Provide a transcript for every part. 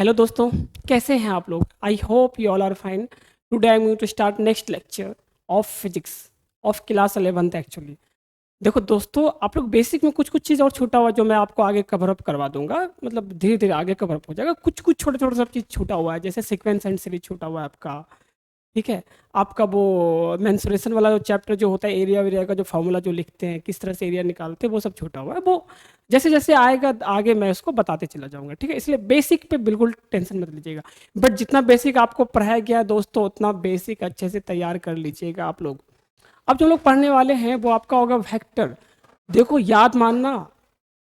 Hello दोस्तों, कैसे हैं आप लोग? I hope you all are fine. Today I am going to start next lecture of physics of class 11th actually. देखो दोस्तों, आप लोग बेसिक में कुछ कुछ चीज़ और छूटा हुआ है जो मैं आपको आगे कवर अप करवा दूंगा। मतलब धीरे धीरे आगे कवर अप हो जाएगा। कुछ कुछ छोटे छोटे सब चीज़ छूटा हुआ है, जैसे सीक्वेंस एंड सीरीज छूटा हुआ है आपका। ठीक है। आपका वो मेंसुरेशन वाला जो चैप्टर जो होता है, एरिया वेरिया का जो फॉर्मूला जो लिखते हैं, किस तरह से एरिया निकालते हैं, वो सब छूटा हुआ है। वो जैसे जैसे आएगा आगे मैं उसको बताते चला जाऊंगा। ठीक है, इसलिए बेसिक पे बिल्कुल टेंशन मत लीजिएगा। बट जितना बेसिक आपको पढ़ाया गया है दोस्तों, उतना बेसिक अच्छे से तैयार कर लीजिएगा आप लोग। अब जो लोग पढ़ने वाले हैं वो आपका होगा वेक्टर। देखो याद मानना,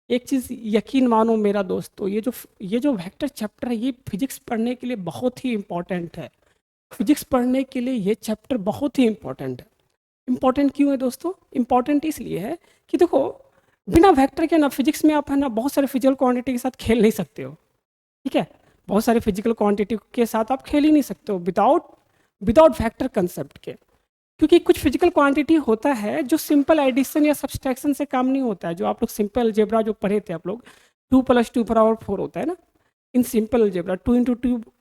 एक चीज़ यकीन मानो मेरा दोस्तों, ये जो वेक्टर चैप्टर है, ये फिजिक्स पढ़ने के लिए बहुत ही इंपॉर्टेंट है। फिजिक्स पढ़ने के लिए ये चैप्टर बहुत ही इंपॉर्टेंट है। इंपॉर्टेंट क्यों है दोस्तों? इंपॉर्टेंट इसलिए है कि देखो, बिना वेक्टर के ना फिजिक्स में आप है ना बहुत सारे फिजिकल क्वांटिटी के साथ खेल नहीं सकते हो। ठीक है, बहुत सारे फिजिकल क्वांटिटी के साथ आप खेल ही नहीं सकते हो विदाउट विदाउट वेक्टर कंसेप्ट के। क्योंकि कुछ फिजिकल क्वांटिटी होता है जो सिंपल एडिशन या सब्सट्रैक्शन से काम नहीं होता है। जो आप लोग सिंपल अलजेब्रा जो पढ़े थे आप लोग, 2 + 2 = 4 होता है ना। इन सिंपल अलजेब्रा 2 ×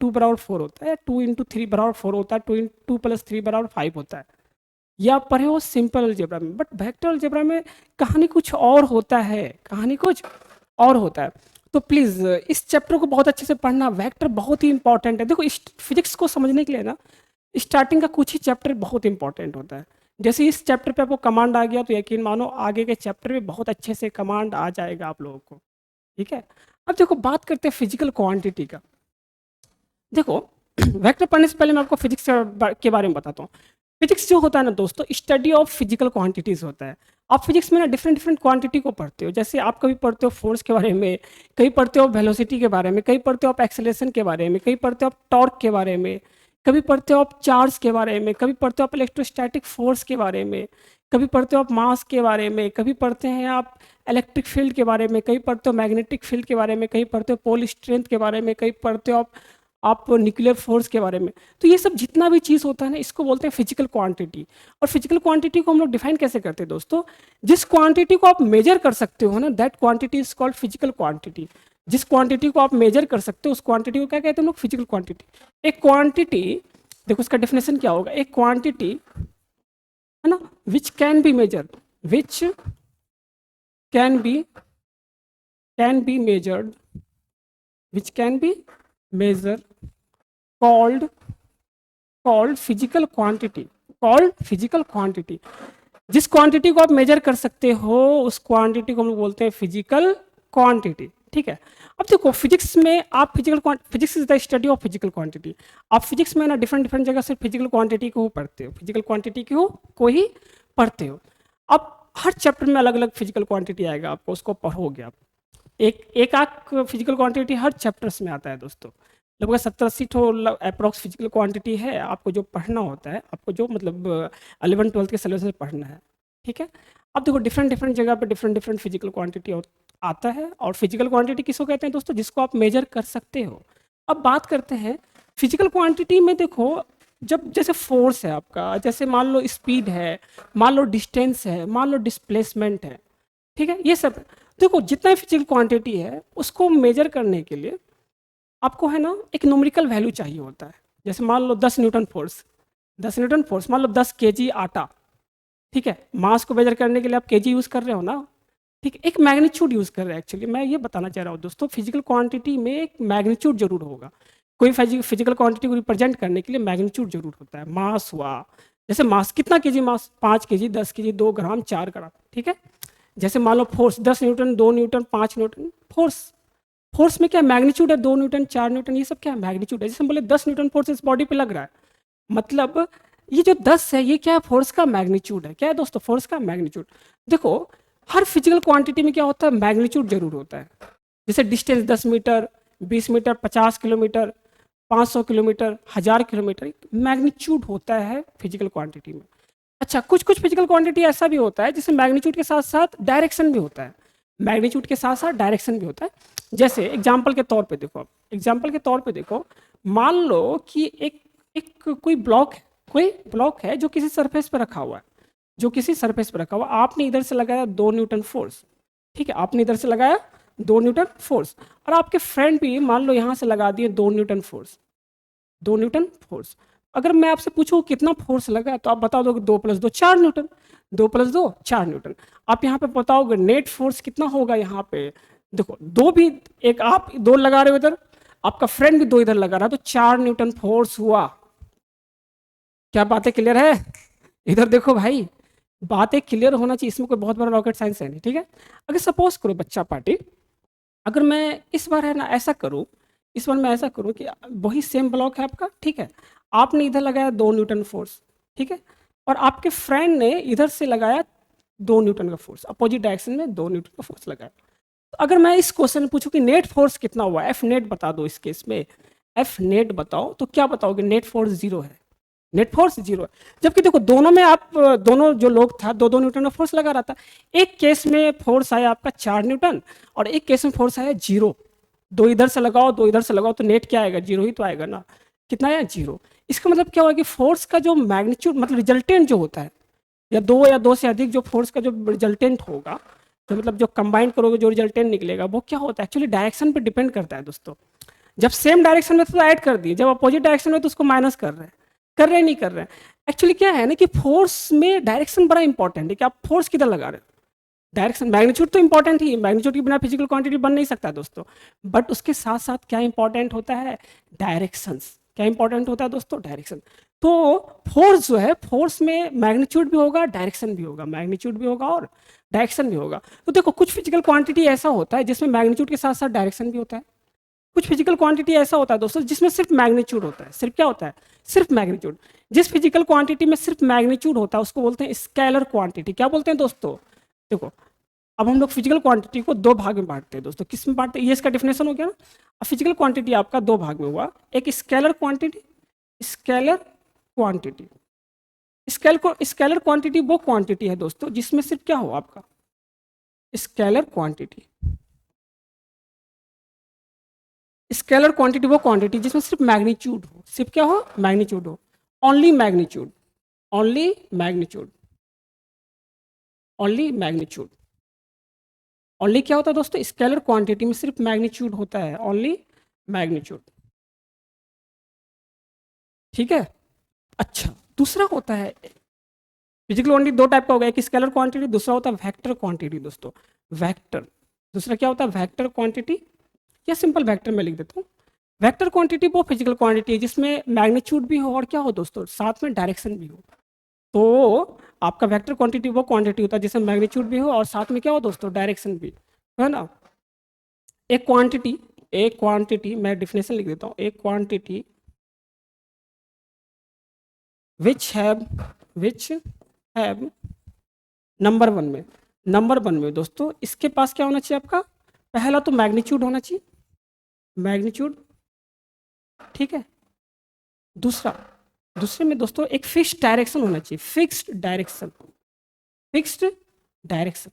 2 = 4 होता है, 2 × 3 = 4 होता है, 2 + 3 = 5 होता है। ये आप पढ़े हो सिंपल अलजेब्रा में। बट वेक्टर अलजेब्रा में कहानी कुछ और होता है, कहानी कुछ और होता है। तो प्लीज़ इस चैप्टर को बहुत अच्छे से पढ़ना। वेक्टर बहुत ही इंपॉर्टेंट है। देखो, इस फिजिक्स को समझने के लिए ना स्टार्टिंग का कुछ ही चैप्टर बहुत इंपॉर्टेंट होता है। जैसे इस चैप्टर पे आपको कमांड आ गया तो यकीन मानो आगे के चैप्टर में बहुत अच्छे से कमांड आ जाएगा आप लोगों को। ठीक है। अब देखो, बात करते हैं फिजिकल क्वांटिटी का। देखो वेक्टर पढ़ने से पहले मैं आपको फिजिक्स के बारे में बताता हूँ। फिजिक्स जो होता है ना दोस्तों, स्टडी ऑफ फिजिकल क्वांटिटीज होता है। आप फिजिक्स में ना डिफरेंट डिफरेंट क्वांटिटी को पढ़ते हो। जैसे आप कभी पढ़ते हो फोर्स के बारे में, कहीं पढ़ते हो वेलोसिटी के बारे में, कहीं पढ़ते हो आप एक्सेलरेशन के बारे में, कहीं पढ़ते हो आप टॉर्क के बारे में, कभी पढ़ते हो आप चार्ज के बारे में, कभी पढ़ते हो आप इलेक्ट्रोस्टैटिक फोर्स के बारे में, कभी पढ़ते हो आप मास के बारे में, कभी पढ़ते हैं आप इलेक्ट्रिक फील्ड के बारे में, कहीं पढ़ते हो मैग्नेटिक फील्ड के बारे में, कहीं पढ़ते हो पोल स्ट्रेंथ के बारे में, कहीं पढ़ते हो आप न्यूक्लियर फोर्स के बारे में। तो ये सब जितना भी चीज़ होता है ना, इसको बोलते हैं फिजिकल क्वांटिटी। और फिजिकल क्वांटिटी को हम लोग डिफाइन कैसे करते हैं दोस्तों? जिस क्वांटिटी को आप मेजर कर सकते हो ना, that quantity is called physical quantity. जिस क्वांटिटी को आप मेजर कर सकते हो उस क्वांटिटी को क्या कहते हैं हम लोग? Physical quantity. एक क्वांटिटी, देखो उसका डेफिनेशन क्या होगा। एक क्वांटिटी है ना, which can be measure, which can be measured, which can be measure, called called physical quantity, called physical quantity. जिस क्वांटिटी को आप मेजर कर सकते हो उस क्वांटिटी को हम लोग बोलते हैं फिजिकल क्वांटिटी। ठीक है। अब देखो, फिजिक्स में आप physics is the study of physical quantity. आप फिजिक्स में ना डिफरेंट डिफरेंट जगह से फिजिकल क्वांटिटी को पढ़ते हो, फिजिकल क्वांटिटी को ही पढ़ते हो। अब हर चैप्टर में अलग अलग फिजिकल क्वांटिटी आएगा, आपको उसको पढ़ोगे आप। एक आध फिजिकल क्वांटिटी हर चैप्टर्स में आता है दोस्तों। लगभग 70-80 ठो अप्रॉक्स फिजिकल क्वांटिटी है। आपको जो पढ़ना होता है, आपको जो मतलब 11th-12th के सिलेबस में पढ़ना है। ठीक है। अब देखो, डिफरेंट डिफरेंट जगह पे डिफरेंट डिफरेंट फिजिकल क्वांटिटी आता है। और फिजिकल क्वांटिटी किसको कहते हैं दोस्तों? जिसको आप मेजर कर सकते हो। अब बात करते हैं फिजिकल क्वांटिटी में। देखो, जब जैसे फोर्स है आपका, जैसे मान लो स्पीड है, मान लो डिस्टेंस है, मान लो डिस्प्लेसमेंट है। ठीक है, ये सब देखो जितना भी फिजिकल क्वांटिटी है उसको मेजर करने के लिए आपको है ना एक न्यूमेरिकल वैल्यू चाहिए होता है। जैसे मान लो 10 न्यूटन फोर्स, 10 न्यूटन फोर्स, मान लो 10 kg आटा। ठीक है, मास को मेजर करने के लिए आप केजी यूज़ कर रहे हो ना। ठीक है, एक मैग्नीट्यूड यूज़ कर रहे हैं। एक्चुअली मैं ये बताना चाह रहा हूँ दोस्तों, फिजिकल क्वांटिटी में एक मैग्नीट्यूड जरूर होगा। कोई फिजिकल क्वांटिटी को रिप्रेजेंट करने के लिए मैग्नीट्यूड जरूर होता है। मास हुआ, जैसे मास कितना kg, mass 5 kg, 10 kg, 2 gram, 4 gram. ठीक है। जैसे मान लो force 10 newton, 2 newton, 5 newton. Force force में क्या मैग्नीट्यूड है? 2 न्यूटन, 4 न्यूटन, ये सब क्या है? मैग्नीट्यूड है। जैसे हम बोले 10 न्यूटन फोर्स इस बॉडी पे लग रहा है, मतलब ये जो 10 है ये क्या है? फोर्स का मैग्नीट्यूड है। क्या है दोस्तों? फोर्स का मैग्नीट्यूड। देखो, हर फिजिकल क्वांटिटी में क्या होता है? मैग्नीट्यूड जरूर होता है। जैसे distance 10 metre, 20 metre, 50 kilometre, 500 kilometre, 1000 kilometre, magnitude होता है फिजिकल क्वांटिटी में। अच्छा, कुछ कुछ फिजिकल क्वांटिटी ऐसा भी होता है जिसमें मैग्नीट्यूड के साथ साथ डायरेक्शन भी होता है। मैग्नीट्यूड के साथ साथ डायरेक्शन भी होता है। जैसे एग्जाम्पल के तौर पे देखो, एग्जाम्पल के तौर पे देखो, मान लो कि एक एक कोई ब्लॉक है जो किसी सरफेस पर रखा हुआ है, जो किसी सरफेस पर रखा हुआ। आपने इधर से लगाया 2 न्यूटन फोर्स। ठीक है, आपने इधर से लगाया 2 न्यूटन फोर्स, और आपके फ्रेंड भी मान लो यहाँ से लगा दिए 2 न्यूटन फोर्स, 2 न्यूटन फोर्स। अगर मैं आपसे पूछूँ कितना फोर्स लगा तो आप बता दोगे 2 + 2 4 न्यूटन, 2 + 2 4 न्यूटन। आप यहाँ पे बताओगे नेट फोर्स कितना होगा यहाँ पे, देखो दो भी, एक आप 2 लगा रहे हो इधर, आपका फ्रेंड भी 2 इधर लगा रहा है, तो 4 न्यूटन फोर्स हुआ। क्या बातें क्लियर है? इधर देखो भाई, बातें क्लियर होना चाहिए, इसमें कोई बहुत बड़ा रॉकेट साइंस है नहीं, ठीक है। अगर सपोज करो बच्चा पार्टी, अगर मैं इस बार है ना ऐसा करूँ, इस बार मैं ऐसा करूँ कि वही सेम ब्लॉक है आपका, ठीक है, आपने इधर लगाया 2 न्यूटन फोर्स, ठीक है, और आपके फ्रेंड ने इधर से लगाया 2 न्यूटन का फोर्स, अपोजिट डायरेक्शन में 2 न्यूटन का फोर्स लगाया। तो अगर मैं इस क्वेश्चन में पूछूं कि नेट फोर्स कितना हुआ, एफ नेट बता दो, इस केस में एफ नेट बताओ, तो क्या बताओगे? नेट फोर्स 0 है, नेट फोर्स 0 है। जबकि देखो दोनों में आप, दोनों जो लोग था 2-2 न्यूटन का फोर्स लगा रहा था। एक केस में फोर्स आया आपका 4 न्यूटन और एक केस में फोर्स आया 0। 2 इधर से लगाओ 2 इधर से लगाओ तो नेट क्या आएगा? 0 ही तो आएगा ना। कितना आया? 0। इसका मतलब क्या हुआ कि फोर्स का जो मैग्नीट्यूड, मतलब रिजल्टेंट जो होता है, या 2 से अधिक जो फोर्स का जो रिजल्टेंट होगा, तो मतलब जो कंबाइन करोगे जो रिजल्टेंट निकलेगा, वो क्या होता है? एक्चुअली डायरेक्शन पे डिपेंड करता है दोस्तों। जब सेम डायरेक्शन में तो ऐड कर दिए, जब अपोजिट डायरेक्शन में तो उसको माइनस कर रहे हैं, कर रहे नहीं कर रहे हैं। एक्चुअली क्या है ना कि फोर्स में डायरेक्शन बड़ा इंपॉर्टेंट है कि आप फोर्स किधर लगा रहे हो। डायरेक्शन, मैग्नीट्यूड तो इंपॉर्टेंट ही है, मैग्नीट्यूड के बिना फिजिकल क्वांटिटी बन नहीं सकता दोस्तों, बट उसके साथ साथ क्या इंपॉर्टेंट होता है? डायरेक्शंस। क्या इंपॉर्टेंट होता है दोस्तों? डायरेक्शन। तो फोर्स जो है, फोर्स में मैग्नीट्यूड भी होगा, डायरेक्शन भी होगा, मैग्नीट्यूड भी होगा और डायरेक्शन भी होगा। तो देखो कुछ फिजिकल क्वांटिटी ऐसा होता है जिसमें मैग्नीट्यूड के साथ साथ डायरेक्शन भी होता है। कुछ फिजिकल क्वांटिटी ऐसा होता है दोस्तों जिसमें सिर्फ मैग्नीट्यूड होता है। सिर्फ क्या होता है? सिर्फ मैग्नीट्यूड। जिस फिजिकल क्वांटिटी में सिर्फ मैग्नीट्यूड होता है उसको बोलते हैं स्केलर क्वांटिटी। क्या बोलते हैं दोस्तों? देखो, अब हम लोग फिजिकल क्वांटिटी को 2 भाग में बांटते हैं दोस्तों। किस में बांटते हैं? ये इसका डिफिनेशन हो गया ना। अब फिजिकल क्वांटिटी आपका 2 भाग में हुआ, एक scalar quantity, scalar quantity. Scalar quantity वो क्वांटिटी है दोस्तों जिसमें सिर्फ क्या हो आपका? Scalar quantity. स्केलर क्वांटिटी वो क्वांटिटी जिसमें सिर्फ मैग्नीट्यूड हो, सिर्फ क्या हो? मैग्नीट्यूड हो। Only magnitude, only magnitude, only magnitude. Only क्या होता है दोस्तों? स्केलर क्वांटिटी में सिर्फ मैग्नीट्यूड होता है, ओनली मैग्नीट्यूड। ठीक है। अच्छा, दूसरा होता है फिजिकल क्वांटिटी। 2 टाइप का होगा, एक स्केलर क्वांटिटी, दूसरा होता है वेक्टर क्वांटिटी दोस्तों। वेक्टर, दूसरा क्या होता है? वेक्टर क्वांटिटी, या सिंपल वेक्टर में लिख देता हूँ। वेक्टर क्वांटिटी वो फिजिकल क्वांटिटी है जिसमें मैग्नीट्यूड भी हो और क्या हो दोस्तों? साथ में डायरेक्शन भी हो। तो आपका वेक्टर क्वांटिटी वो क्वांटिटी होता है जिसमें मैग्नीट्यूड भी हो और साथ में क्या हो दोस्तों? डायरेक्शन भी, है ना। एक क्वांटिटी मैं डिफिनेशन लिख देता हूँ। एक क्वांटिटी विच हैव नंबर 1 में, नंबर 1 में दोस्तों इसके पास क्या होना चाहिए आपका? पहला तो मैग्नीट्यूड होना चाहिए, मैग्नीट्यूड, ठीक है। दूसरे में दोस्तों एक फिक्स्ड डायरेक्शन होना चाहिए, fixed direction, fixed direction,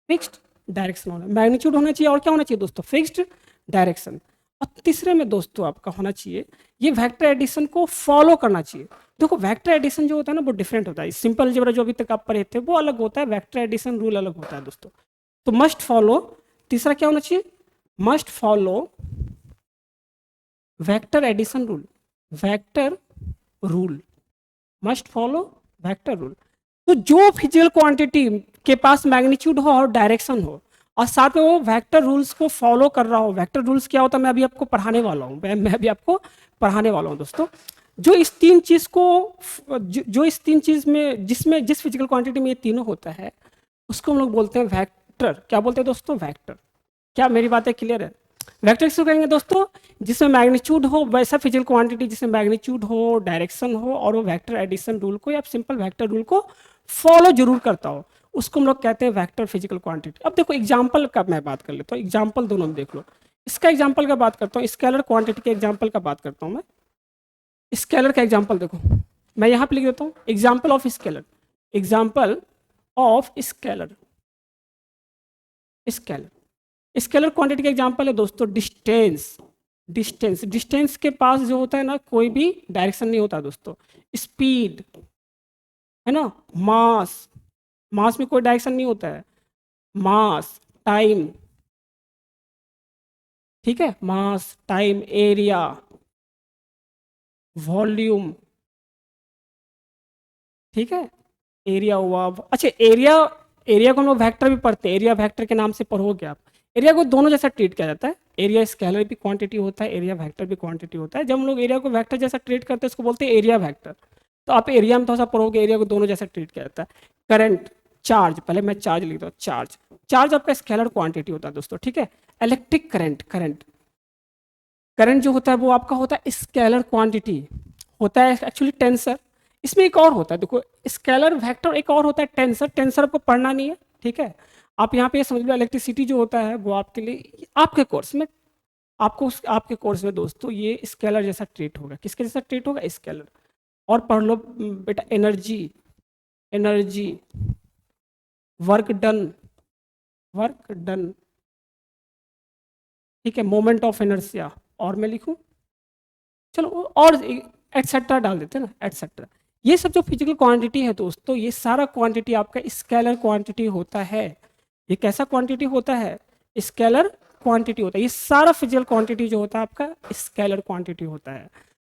fixed direction होना, मैग्नीट्यूड होना चाहिए और क्या होना चाहिए दोस्तों? Fixed direction. और तीसरे में दोस्तों आपका होना चाहिए ये वेक्टर एडिशन को फॉलो करना चाहिए। देखो वेक्टर एडिशन जो होता है ना वो डिफरेंट होता है, सिंपल अलजेब्रा जो अभी तक आप पढ़े थे वो अलग होता है, वेक्टर एडिशन रूल अलग होता है दोस्तों। तो मस्ट फॉलो, तीसरा क्या होना चाहिए? Must follow vector addition rule, vector rule, must follow vector rule. तो जो फिजिकल क्वांटिटी के पास मैग्नीट्यूड हो और डायरेक्शन हो और साथ में वो वेक्टर रूल्स को फॉलो कर रहा हो, वेक्टर रूल्स क्या होता है मैं अभी आपको पढ़ाने वाला हूँ, मैं अभी आपको पढ़ाने वाला हूँ दोस्तों। जो इस 3 चीज को, जो इस 3 चीज में, जिसमें जिस फिजिकल क्वांटिटी में ये तीनों होता है उसको हम लोग बोलते हैं वेक्टर। क्या बोलते हैं दोस्तों? वेक्टर। क्या मेरी बातें क्लियर है? वेक्टर किसको कहेंगे दोस्तों? जिसमें मैग्नीट्यूड हो, वैसा फिजिकल क्वांटिटी जिसमें मैग्नीट्यूड हो, डायरेक्शन हो और वो वेक्टर एडिशन रूल को या सिंपल वेक्टर रूल को फॉलो जरूर करता हो, उसको हम लोग कहते हैं वेक्टर फिजिकल क्वांटिटी। अब देखो एग्जांपल का मैं बात कर लेता हूँ, एग्जांपल दोनों में देख लो। इसका एग्जांपल का बात करता हूँ, स्केलर क्वांटिटी के एग्जांपल का बात करता हूँ मैं। स्केलर का एग्जांपल देखो, मैं यहाँ पे लिख देता हूँ example of scalar, example of scalar, scalar. Scalar quantity का एग्जांपल है दोस्तों डिस्टेंस, डिस्टेंस। डिस्टेंस के पास जो होता है ना कोई भी डायरेक्शन नहीं होता दोस्तों। स्पीड है ना, मास, मास में कोई डायरेक्शन नहीं होता है, मास, टाइम, ठीक है, मास, टाइम, एरिया, वॉल्यूम, ठीक है, एरिया हुआ। अच्छा, एरिया, एरिया को हम लोग वेक्टर भी पढ़ते हैं, एरिया वेक्टर के नाम से पढ़ोगे आप। एरिया को दोनों जैसा ट्रीट किया जाता है, एरिया स्केलर भी क्वांटिटी होता है, एरिया वेक्टर भी क्वांटिटी होता है। जब हम लोग एरिया को वेक्टर जैसा ट्रीट करते हैं उसको बोलते हैं एरिया वेक्टर। तो आप एरिया में थोड़ा सा पढ़ोगे, एरिया को दोनों जैसा ट्रीट किया जाता है। करंट, चार्ज, पहले मैं चार्ज लिखता हूँ, चार्ज, चार्ज आपका स्केलर क्वांटिटी होता है दोस्तों, ठीक है। इलेक्ट्रिक करंट, करंट, करंट जो होता है वो आपका होता है स्केलर क्वांटिटी, होता है एक्चुअली टेंसर। इसमें एक और होता है, देखो स्केलर वेक्टर, एक और होता है टेंसर। टेंसर आपको पढ़ना नहीं है, ठीक है। आप यहाँ पे समझ लो इलेक्ट्रिसिटी जो होता है वो आपके लिए आपके कोर्स में, आपको आपके कोर्स में दोस्तों ये स्केलर जैसा ट्रीट होगा। किसके जैसा ट्रीट होगा? स्केलर। और पढ़ लो बेटा energy, energy, work done, work done, ठीक है, मोमेंट ऑफ इनर्शिया, और मैं लिखूं, चलो और एटसेट्रा डाल देते हैं ना, एटसेट्रा। ये सब जो फिजिकल क्वांटिटी है दोस्तों, ये सारा क्वांटिटी आपका स्केलर क्वांटिटी होता है। ये कैसा क्वांटिटी होता है? स्केलर क्वांटिटी होता है। ये सारा फिजिकल क्वांटिटी जो होता है आपका स्केलर क्वांटिटी होता है।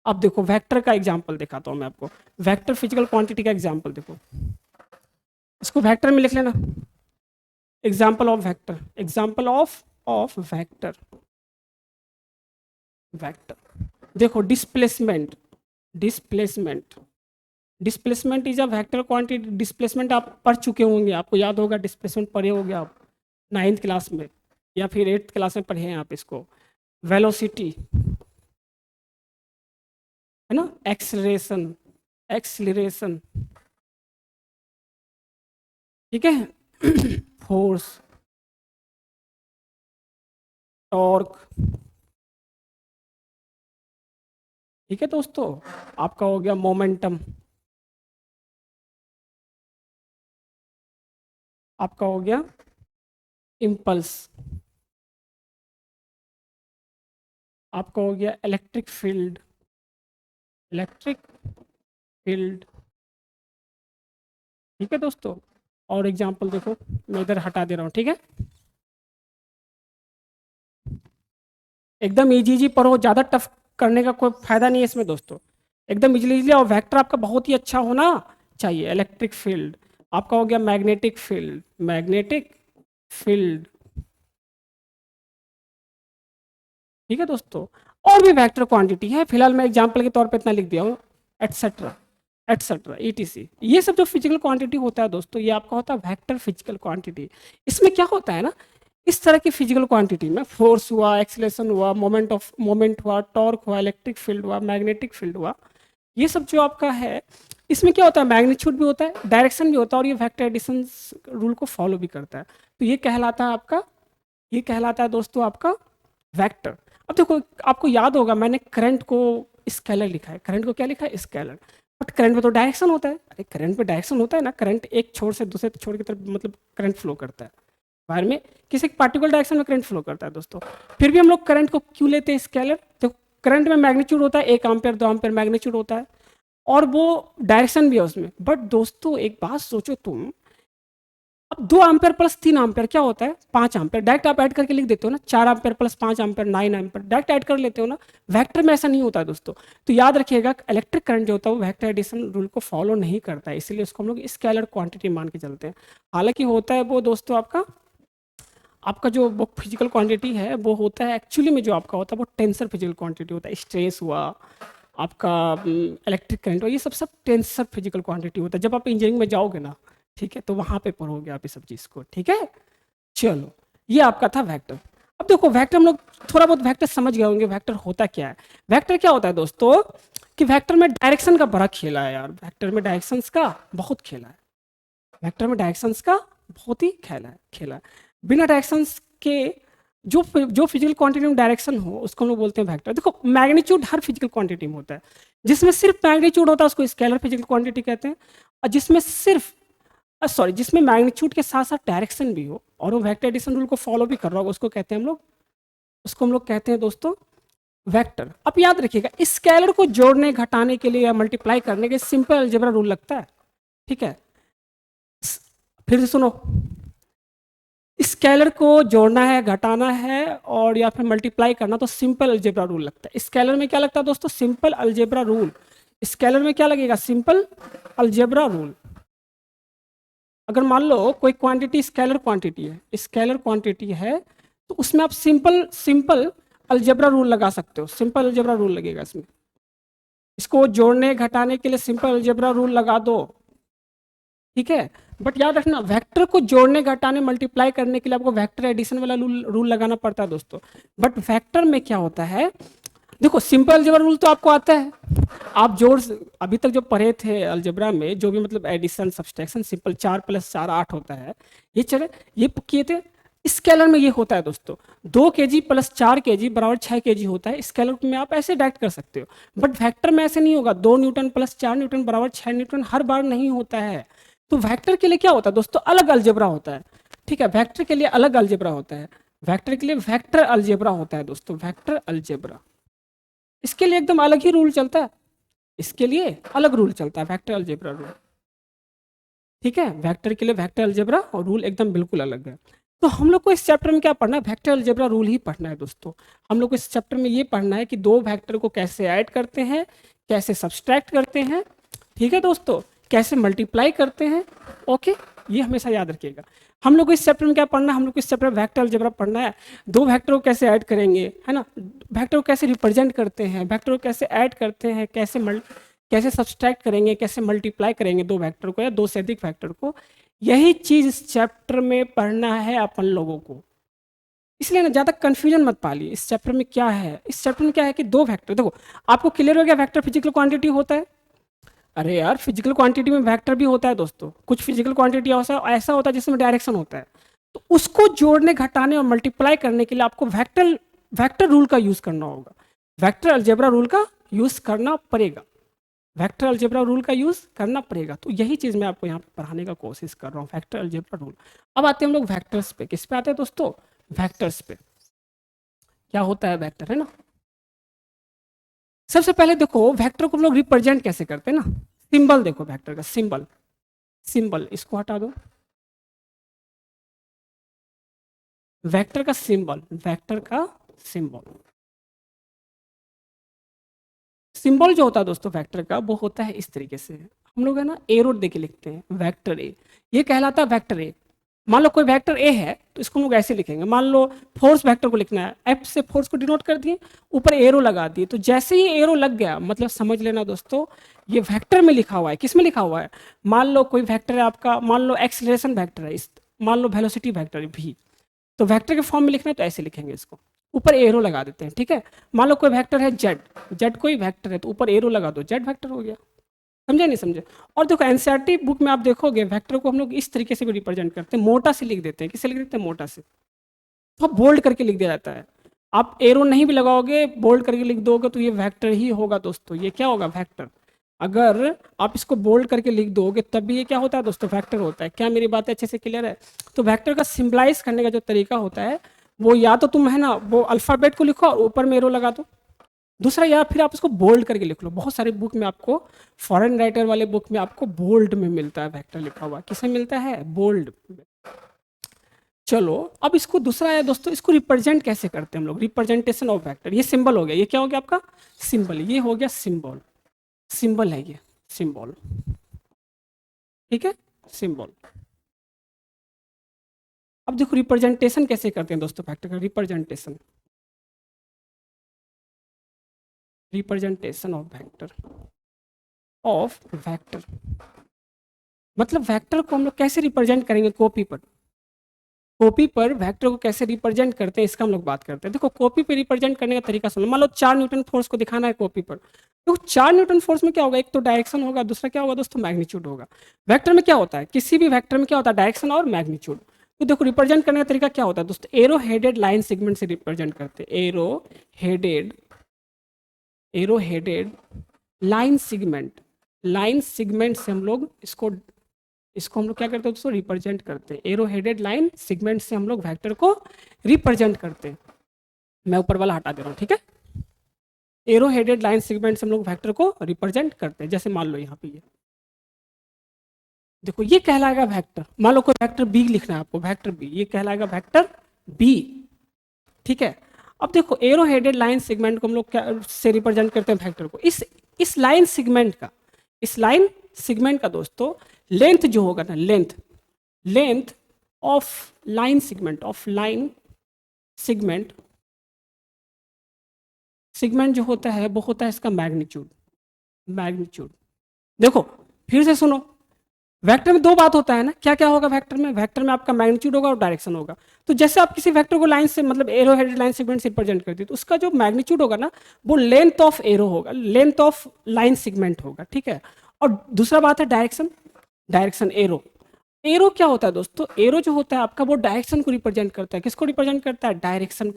अब देखो वेक्टर का एग्जांपल दिखाता हूँ मैं आपको। वेक्टर फिजिकल क्वांटिटी का एग्जांपल देखो, इसको वेक्टर में लिख लेना। Example of vector, example of vector, vector देखो, displacement, displacement, displacement is a vector quantity. Displacement आप पढ़ चुके होंगे, आपको याद होगा, डिस्प्लेसमेंट पढ़े होंगे आप 9th क्लास में या फिर 8th क्लास में पढ़े हैं आप इसको। वेलोसिटी है ना, एक्सेलरेशन, एक्सीलरेशन, ठीक है, फोर्स, टॉर्क, ठीक है दोस्तों। आपका हो गया मोमेंटम, आपका हो गया इम्पल्स, आपका हो गया इलेक्ट्रिक फील्ड, इलेक्ट्रिक फील्ड, ठीक है दोस्तों। और एग्जांपल देखो, मैं इधर हटा दे रहा हूँ, ठीक है। एकदम इजी इजी पढ़ो, ज़्यादा टफ करने का कोई फायदा नहीं है इसमें दोस्तों। एकदम इजीली इजीली, और वेक्टर आपका बहुत ही अच्छा होना चाहिए। इलेक्ट्रिक फील्ड, आपका हो गया मैग्नेटिक फील्ड, मैग्नेटिक फील्ड, ठीक है दोस्तों। और भी वेक्टर क्वांटिटी है, फिलहाल मैं एग्जांपल के तौर पे इतना लिख दिया हूँ, एटसेट्रा, एटसेट्रा, ईटीसी। ये सब जो फिजिकल क्वांटिटी होता है दोस्तों, ये आपका होता है वेक्टर फिजिकल क्वांटिटी। इसमें क्या होता है ना, इस तरह की फिजिकल क्वांटिटी में फोर्स हुआ, एक्सीलरेशन हुआ, मोमेंट हुआ, टॉर्क हुआ, इलेक्ट्रिक फील्ड हुआ, मैग्नेटिक फील्ड हुआ, ये सब जो आपका है, इसमें क्या होता है, मैग्नीट्यूड भी होता है, डायरेक्शन भी होता है, और ये वेक्टर एडिशन रूल को फॉलो भी करता है। तो ये कहलाता है आपका, ये कहलाता है दोस्तों आपका वेक्टर। अब देखो, आपको याद होगा मैंने करंट को स्केलर लिखा है, करंट को क्या लिखा है? स्केलर। बट करंट में तो डायरेक्शन होता है। अरे करंट में डायरेक्शन होता है ना, करंट एक छोर से दूसरे छोर की तरफ मतलब करंट फ्लो करता है वायर में, किसी पार्टिकुलर डायरेक्शन में करंट फ्लो करता है दोस्तों। फिर भी हम लोग करंट को क्यों लेते हैं स्केलर? तो करंट में मैग्नीट्यूड होता है, 1 एम्पियर 2 एम्पियर मैग्नीट्यूड होता है, और वो डायरेक्शन भी है उसमें। बट दोस्तों एक बात सोचो तुम, अब 2 एम्पियर प्लस 3 एम्पियर क्या होता है? 5 एम्पियर। डायरेक्ट आप ऐड करके लिख देते हो ना, 4 ampere plus 5 ampere 9 ampere, direct add कर लेते हो ना। वेक्टर में ऐसा नहीं होता है दोस्तों। तो याद रखिएगा, इलेक्ट्रिक करंट जो होता है वो वेक्टर एडिशन रूल को फॉलो नहीं करता है, इसलिए उसको हम लोग स्केलर क्वांटिटी मान के चलते हैं। हालांकि होता है वो दोस्तों आपका, आपका जो वो फिजिकल क्वांटिटी है वो होता है एक्चुअली में, जो आपका होता है वो टेंसर फिजिकल क्वांटिटी होता है। स्ट्रेस हुआ, आपका इलेक्ट्रिक करंट हुआ, ये सब सब टेंसर फिजिकल क्वांटिटी होता है। जब आप इंजीनियरिंग में जाओगे ना, ठीक है, तो वहाँ पे पढ़ोगे आप ये सब चीज़ को, ठीक है। चलो, ये आपका था वेक्टर। अब देखो वेक्टर, हम लोग थोड़ा बहुत वेक्टर समझ गए होंगे, वेक्टर होता क्या है। वेक्टर क्या होता है दोस्तों, कि वेक्टर में डायरेक्शन का बड़ा खेला है यार, वेक्टर में डायरेक्शंस का बहुत खेला है, वेक्टर में डायरेक्शंस का बहुत ही खेला है। बिना डायरेक्शंस के जो फिजिकल क्वांटिटी में डायरेक्शन हो उसको हम लोग बोलते हैं वेक्टर। देखो मैग्नीट्यूड हर फिजिकल क्वांटिटी में होता है, जिसमें सिर्फ मैग्नीट्यूड होता है उसको स्केलर फिजिकल क्वांटिटी कहते हैं, और जिसमें सिर्फ सॉरी जिसमें मैग्नीट्यूड के साथ साथ डायरेक्शन भी हो और वो वेक्टर एडिशन रूल को फॉलो भी कर रहा होगा, उसको कहते हैं हम लोग, उसको हम लोग कहते हैं दोस्तों वेक्टर। अब याद रखिएगा, स्केलर को जोड़ने घटाने के लिए या मल्टीप्लाई करने के सिंपल अलजेब्रा रूल लगता है, ठीक है। फिर से सुनो, स्केलर को जोड़ना है, घटाना है और या फिर मल्टीप्लाई करना तो सिंपल अलजेब्रा रूल लगता है। स्केलर में क्या लगता है दोस्तों? Simple algebra rule. स्केलर में क्या लगेगा? Simple algebra rule. अगर मान लो कोई क्वांटिटी स्केलर क्वांटिटी है, स्केलर क्वांटिटी है, तो उसमें आप सिंपल सिंपल अलजेब्रा रूल लगा सकते हो। सिंपल अलजेब्रा रूल लगेगा इसमें। इसको जोड़ने घटाने के लिए सिंपल अलजेब्रा रूल लगा दो, ठीक है। बट याद रखना, वेक्टर को जोड़ने घटाने मल्टीप्लाई करने के लिए आपको वेक्टर एडिशन वाला रूल लगाना पड़ता है दोस्तों। बट वेक्टर में क्या होता है, देखो सिंपल अलजेब्रा रूल तो आपको आता है। आप जोड़, अभी तक जो पढ़े थे अलजेब्रा में, जो भी मतलब एडिशन सब्सट्रैक्शन, सिंपल 4 + 4 8 होता है, ये चले, ये किए थे। स्केलर में ये होता है दोस्तों, 2 kg + 4 kg = 6 kg होता है। स्केलर में आप ऐसे डायरेक्ट कर सकते हो, बट वेक्टर में ऐसे नहीं होगा। 2 न्यूटन + 4 न्यूटन = 6 न्यूटन हर बार नहीं होता है। तो वेक्टर के लिए क्या होता है दोस्तों? अलग अलजेब्रा होता है, ठीक है। वेक्टर के लिए अलग अलजेब्रा होता है। वेक्टर के लिए वेक्टर अलजेब्रा होता है दोस्तों, वेक्टर अलजेब्रा। इसके लिए एकदम अलग ही रूल चलता है, इसके लिए अलग रूल चलता है, वेक्टर अलजेब्रा रूल, ठीक है। वेक्टर के लिए वेक्टर अलजेब्रा और रूल एकदम बिल्कुल अलग है। तो हम लोग को इस चैप्टर में क्या पढ़ना है? वेक्टर अलजेब्रा रूल ही पढ़ना है दोस्तों। हम लोग को इस चैप्टर में ये पढ़ना है कि दो वेक्टर को कैसे ऐड करते हैं, कैसे सब्सट्रैक्ट करते हैं, ठीक है दोस्तों, कैसे मल्टीप्लाई करते हैं। ओके, ये हमेशा याद रखिएगा। हम लोग को इस चैप्टर में क्या पढ़ना है? हम लोग को इस चैप्टर में वेक्टर अलजेब्रा पढ़ना है। दो वेक्टर को कैसे ऐड करेंगे, है ना, वेक्टर को कैसे रिप्रेजेंट करते हैं, वेक्टर को कैसे ऐड करते हैं, कैसे सब्सट्रैक्ट करेंगे, कैसे मल्टीप्लाई करेंगे दो वेक्टर को या दो से अधिक वेक्टर को। यही चीज इस चैप्टर में पढ़ना है अपन लोगों को। इसलिए ना ज़्यादा कंफ्यूजन मत पालिए। इस चैप्टर में क्या है, इस चैप्टर में क्या है कि दो वेक्टर, देखो आपको क्लियर हो गया वेक्टर फिजिकल क्वांटिटी होता है। अरे यार, फिजिकल क्वांटिटी में वेक्टर भी होता है दोस्तों। कुछ फिजिकल क्वांटिटी ऐसा होता है जिसमें डायरेक्शन होता है, तो उसको जोड़ने घटाने और मल्टीप्लाई करने के लिए आपको वेक्टर वेक्टर रूल का यूज करना होगा, वेक्टर अलजेब्रा रूल का यूज करना पड़ेगा, वेक्टर अलजेब्रा रूल का यूज करना पड़ेगा। तो यही चीज मैं आपको यहाँ पे पढ़ाने का कोशिश कर रहा हूँ, वेक्टर अलजेब्रा रूल। अब आते हैं हम लोग वेक्टर्स पे। किस पे आते हैं दोस्तों? वेक्टर्स पे। क्या होता है वेक्टर, है ना। सबसे पहले देखो वेक्टर को हम लोग रिप्रेजेंट कैसे करते हैं ना। सिंबल देखो, वेक्टर का सिंबल, सिंबल इसको हटा दो। वेक्टर का सिंबल, वेक्टर का सिंबल, सिंबल जो होता है दोस्तों वेक्टर का, वो होता है इस तरीके से। हम लोग है ना एरो दे के लिखते हैं, वेक्टर ए, ये कहलाता है वेक्टर ए। मान लो कोई वेक्टर ए है तो इसको हम लोग ऐसे लिखेंगे। मान लो फोर्स वेक्टर को लिखना है, एफ से फोर्स को डिनोट कर दिए, ऊपर एरो लगा दिए, तो जैसे ही एरो लग गया मतलब समझ लेना दोस्तों ये वेक्टर में लिखा हुआ है। किस में लिखा हुआ है? मान लो कोई वेक्टर है आपका, मान लो एक्सीलरेशन वेक्टर है, मान लो वेलोसिटी वेक्टर है भी, तो वेक्टर के फॉर्म में लिखना है तो ऐसे लिखेंगे इसको, ऊपर एरो लगा देते हैं, ठीक है। मान लो कोई वेक्टर है जेड, जेड कोई वेक्टर है तो ऊपर एरो लगा दो, जेड वेक्टर हो गया। समझे नहीं समझे? और देखो एनसीईआरटी बुक में आप देखोगे वेक्टर को हम लोग इस तरीके से भी रिप्रेजेंट करते हैं, मोटा से लिख देते हैं। किससे लिख देते हैं? मोटा से। तो बोल्ड करके लिख दिया जाता है। आप एरो नहीं भी लगाओगे, बोल्ड करके लिख दोगे तो ये वेक्टर ही होगा दोस्तों। ये क्या होगा? वेक्टर। अगर आप इसको बोल्ड करके लिख दोगे तब भी ये क्या होता है दोस्तों? वेक्टर होता है। क्या मेरी बात अच्छे से क्लियर है? तो वेक्टर का सिंबलाइज करने का जो तरीका होता है वो या तो तुम है ना वो अल्फाबेट को लिखो और ऊपर में एरो लगा दो, दूसरा या फिर आप इसको बोल्ड करके लिख लो। बहुत सारे बुक में आपको, फॉरेन राइटर वाले बुक में आपको बोल्ड में मिलता है वेक्टर लिखा हुआ। किसमें मिलता है? बोल्ड। चलो अब इसको दूसरा है दोस्तों, इसको रिप्रेजेंट कैसे करते हैं हम लोग? Representation of vector. ये सिंबल हो गया, ये क्या हो गया आपका? सिंबल। ये हो गया सिंबल, सिंबल है ये, सिंबल, ठीक है, सिंबल। अब देखो रिप्रेजेंटेशन कैसे करते हैं दोस्तों वेक्टर का? Representation, representation of vector, of vector मतलब वेक्टर को हम लोग कैसे रिप्रेजेंट करेंगे? कॉपी पर, कॉपी पर वेक्टर को कैसे रिप्रेजेंट करते हैं इसका हम लोग बात करते हैं। देखो कॉपी पे रिप्रेजेंट करने का तरीका सुनो। मान लो 4 न्यूटन फोर्स को दिखाना है कॉपी पर, तो 4 न्यूटन फोर्स में क्या होगा? एक तो डायरेक्शन होगा, दूसरा क्या होगा दोस्तों? मैग्नीट्यूड होगा। वेक्टर में क्या होता है? किसी भी वेक्टर में क्या होता है? डायरेक्शन और मैग्नीट्यूड। तो देखो रिप्रेजेंट करने का तरीका क्या होता है दोस्तों? एरो हेडेड लाइन सेगमेंट से रिप्रेजेंट करते हैं। Arrow headed, arrow headed line segment, line segment से हम लोग इसको इसको हम लोग क्या करते हैं दोस्तों? रिप्रेजेंट करते हैं। एरो हेडेड लाइन सेगमेंट से हम लोग वेक्टर को रिप्रेजेंट करते हैं। मैं ऊपर वाला हटा दे रहा हूँ, ठीक है। एरो हेडेड लाइन सेगमेंट से हम लोग वेक्टर को रिप्रेजेंट करते हैं। जैसे मान लो यहाँ पे ये देखो ये कहलाएगा वेक्टर। मान लो कोई वेक्टर बी लिखना है आपको, वेक्टर बी, ये कहलाएगा वेक्टर बी। ठीक है। अब देखो एरो हेडेड लाइन सेगमेंट को हम लोग क्या से रिप्रेजेंट करते हैं वेक्टर को, इस लाइन सेगमेंट का, इस लाइन सेगमेंट का दोस्तों लेंथ जो होगा ना, length of line segment, segment जो होता है वो होता है इसका मैग्नीट्यूड। देखो फिर से सुनो, वेक्टर में दो बात होता है ना, क्या क्या होगा वेक्टर में आपका मैग्नीट्यूड होगा और डायरेक्शन होगा। तो जैसे आप किसी वेक्टर को लाइन से मतलब एरो हेडेड लाइन सेगमेंट से रिप्रेजेंट करते हैं, तो उसका जो मैग्नीट्यूड होगा ना वो लेंथ ऑफ एरो होगा, लेंथ ऑफ लाइन सेगमेंट होगा। ठीक है। और दूसरा बात है डायरेक्शन एरो क्या होता है दोस्तों, एरो जो होता है आपका वो डायरेक्शन को रिप्रेजेंट करता है। किसको रिप्रेजेंट करता है? डायरेक्शन।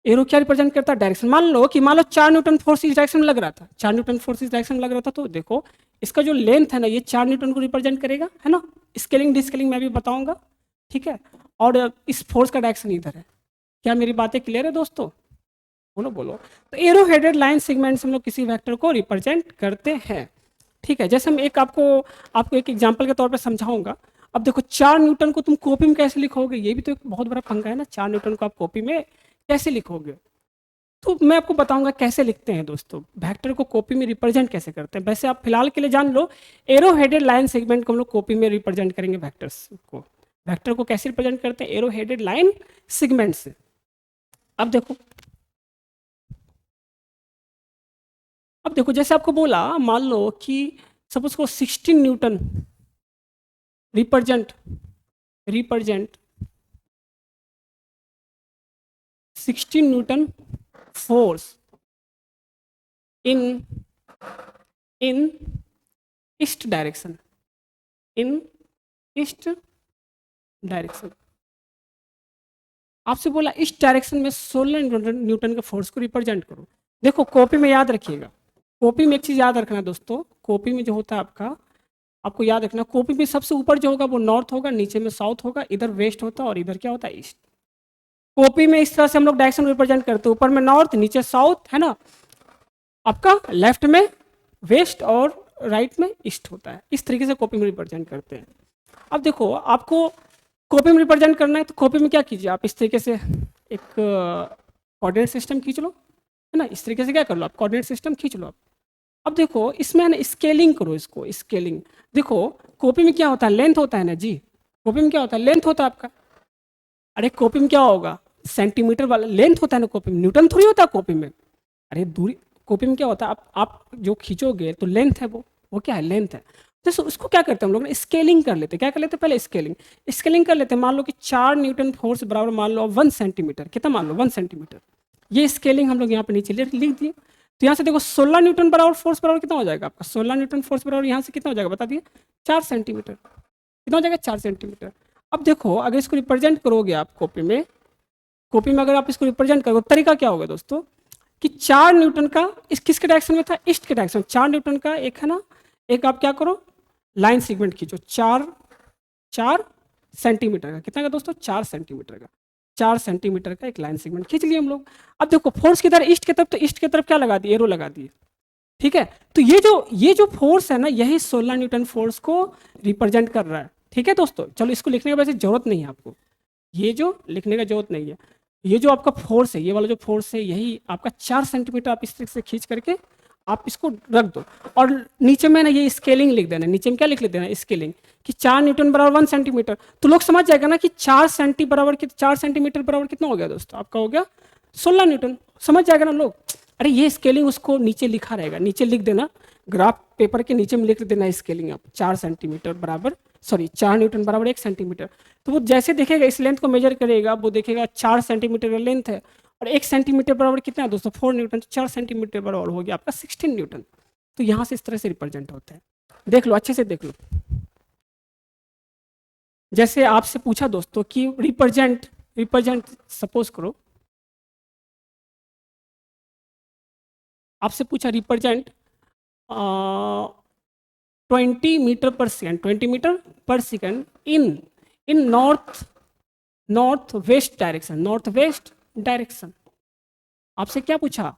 एरो क्या रिप्रेजेंट करता है? डायरेक्शन। मान लो 4 न्यूटन फोर्स इस डायरेक्शन में लग रहा था, 4 न्यूटन फोर्स इस डायरेक्शन में लग रहा था, तो देखो इसका जो लेंथ है ना ये 4 न्यूटन को रिप्रेजेंट करेगा, है ना। स्केलिंग डिस्केलिंग मैं भी बताऊंगा। ठीक है। और इस फोर्स का डायरेक्शन इधर है। क्या मेरी बातें क्लियर है दोस्तों? बोलो। तो एरो हेडेड लाइन सेगमेंट से हम लोग किसी वेक्टर को रिप्रेजेंट करते हैं। ठीक है। जैसे हम आपको एक एग्जाम्पल के तौर पर समझाऊंगा। अब देखो 4 न्यूटन को तुम कॉपी में कैसे लिखोगे, ये भी तो एक बहुत बड़ा पंगा है ना। 4 न्यूटन को आप कॉपी में कैसे लिखोगे? तो मैं आपको बताऊंगा कैसे लिखते हैं दोस्तों, वेक्टर को कॉपी में रिप्रेजेंट कैसे करते हैं। वैसे आप फिलहाल के लिए जान लो, एरो हेडेड लाइन सेगमेंट को हम लोग कॉपी में रिप्रेजेंट करेंगे वेक्टर को कैसे रिप्रेजेंट करते हैं? एरो हेडेड लाइन सेगमेंट से। अब देखो जैसे आपको बोला, मान लो कि सपोज को 16 Newton represent 16 Newton force in east direction, आपसे बोला इस डायरेक्शन में 16 न्यूटन के फोर्स को रिप्रेजेंट करो। देखो कॉपी में याद रखिएगा, कॉपी में एक चीज याद रखना दोस्तों, कॉपी में जो होता है आपको याद रखना, कॉपी में सबसे ऊपर जो होगा वो नॉर्थ होगा, नीचे में साउथ होगा, इधर वेस्ट होता है और इधर क्या होता है? ईस्ट। कॉपी में इस तरह से हम लोग डायरेक्शन रिप्रेजेंट करते हैं, ऊपर में नॉर्थ, नीचे साउथ, है ना। आपका लेफ्ट में वेस्ट और राइट में ईस्ट होता है। इस तरीके से कॉपी में रिप्रेजेंट करते हैं। अब देखो आपको कॉपी में रिप्रेजेंट करना है, तो कॉपी में क्या कीजिए आप, इस तरीके से एक कोऑर्डिनेट सिस्टम खींच लो, है ना। इस तरीके से क्या कर लो आप, कोऑर्डिनेट सिस्टम खींच लो आप। अब देखो इसमें है ना स्केलिंग करो, इसको स्केलिंग। देखो कॉपी में क्या होता है? लेंथ होता है ना जी। कॉपी में क्या होता है? लेंथ होता है आपका। अरे कॉपी में क्या होगा? सेंटीमीटर वाला लेंथ होता है ना कॉपी में, न्यूटन थोड़ी होता है कॉपी में। अरे दूरी, कॉपी में क्या होता है, आप जो खींचोगे तो लेंथ है, वो क्या है? लेंथ है। जैसे उसको क्या करते हैं हम लोग ना, स्केलिंग कर लेते हैं। क्या कर लेते हैं? पहले स्केलिंग कर लेते हैं। मान लो कि 4 न्यूटन फोर्स बराबर मान लो 1 सेंटीमीटर, कितना मान लो 1 सेंटीमीटर। ये स्केलिंग हम लोग यहाँ पे नीचे लिख दिए। तो यहाँ से देखो 16 न्यूटन बराबर फोर्स बराबर कितना हो जाएगा आपका? 16 न्यूटन फोर्स बराबर यहाँ से कितना हो जाएगा बता दिए? 4 सेंटीमीटर। कितना हो जाएगा? 4 सेंटीमीटर। अब देखो अगर इसको रिप्रेजेंट करोगे आप कॉपी में अगर आप इसको रिप्रेजेंट करोगे, तरीका क्या होगा दोस्तों कि 4 न्यूटन का इस किसके डायरेक्शन में था? ईस्ट के डायरेक्शन। 4 न्यूटन का एक है ना, एक आप क्या करो, लाइन सेगमेंट खींचो 4 सेंटीमीटर का। कितना का दोस्तों? 4 सेंटीमीटर का। 4 सेंटीमीटर का एक लाइन सेगमेंट खींच लिए हम लोग। अब देखो फोर्स किधर? ईस्ट की तरफ। तो ईस्ट की तरफ क्या लगा दिए? एरो लगा दिए। ठीक है। तो ये जो फोर्स है ना, यही 16 न्यूटन फोर्स को रिप्रेजेंट कर रहा है। ठीक है दोस्तों, चलो इसको लिखने की वैसे जरूरत नहीं है आपको, ये जो लिखने का जरूरत नहीं है। ये जो आपका फोर्स है, ये वाला जो फोर्स है, यही आपका 4 सेंटीमीटर आप इस तरीके से खींच करके आप इसको रख दो। और नीचे में ना ये स्केलिंग लिख देना, नीचे में क्या लिख देना? स्केलिंग, कि 4 न्यूटन बराबर 1 सेंटीमीटर। तो लोग समझ जाएगा ना कि 4 सेंटीमीटर बराबर कितना हो गया दोस्तों? आपका हो गया 16 न्यूटन। समझ जाएगा ना लोग। अरे ये स्केलिंग उसको नीचे लिखा रहेगा, नीचे लिख देना, ग्राफ पेपर के नीचे में लिख देना स्केलिंग आप, 4 सेंटीमीटर बराबर 4 न्यूटन बराबर 1 सेंटीमीटर। तो वो जैसे देखेगा इस लेंथ को मेजर करेगा, वो देखेगा 4 सेंटीमीटर का लेंथ है और 1 सेंटीमीटर बराबर कितना है दोस्तों? 4 न्यूटन। तो 4 सेंटीमीटर बराबर हो गया आपका 16 न्यूटन। तो यहाँ से इस तरह से रिप्रेजेंट होता है। देख लो, अच्छे से देख लो। जैसे आपसे पूछा दोस्तों कि रिप्रेजेंट सपोज करो, आपसे पूछा represent 20 metre per second in north west direction. आपसे क्या पूछा?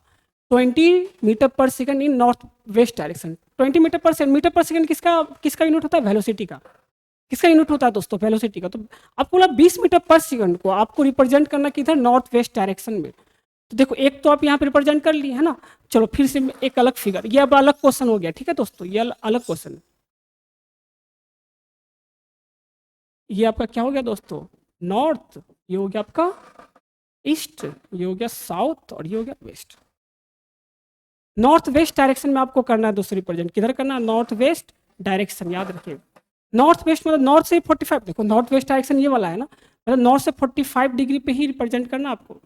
20 metre per second in north west direction. 20 metre per second किसका किसका यूनिट होता है? वेलोसिटी का। किसका यूनिट होता है दोस्तों? वेलोसिटी का। तो आपको बोला 20 मीटर पर सेकंड को आपको रिप्रेजेंट करना किधर? नॉर्थ वेस्ट डायरेक्शन में। तो देखो एक तो आप यहाँ पे रिप्रेजेंट कर लिए है ना। चलो फिर से एक अलग फिगर, ये अब अलग क्वेश्चन हो गया, ठीक है दोस्तों, ये अलग क्वेश्चन। ये आपका क्या हो गया दोस्तों? नॉर्थ, ये हो गया आपका ईस्ट, ये हो गया साउथ, और ये हो गया वेस्ट। नॉर्थ वेस्ट डायरेक्शन में आपको करना है दोस्तों रिप्रेजेंट। किधर करना है? नॉर्थ वेस्ट डायरेक्शन, याद रखिए। नॉर्थ वेस्ट मतलब नॉर्थ से 45, देखो नॉर्थ वेस्ट डायरेक्शन ये वाला है ना, मतलब नॉर्थ से 45 डिग्री पे ही रिप्रेजेंट करना आपको।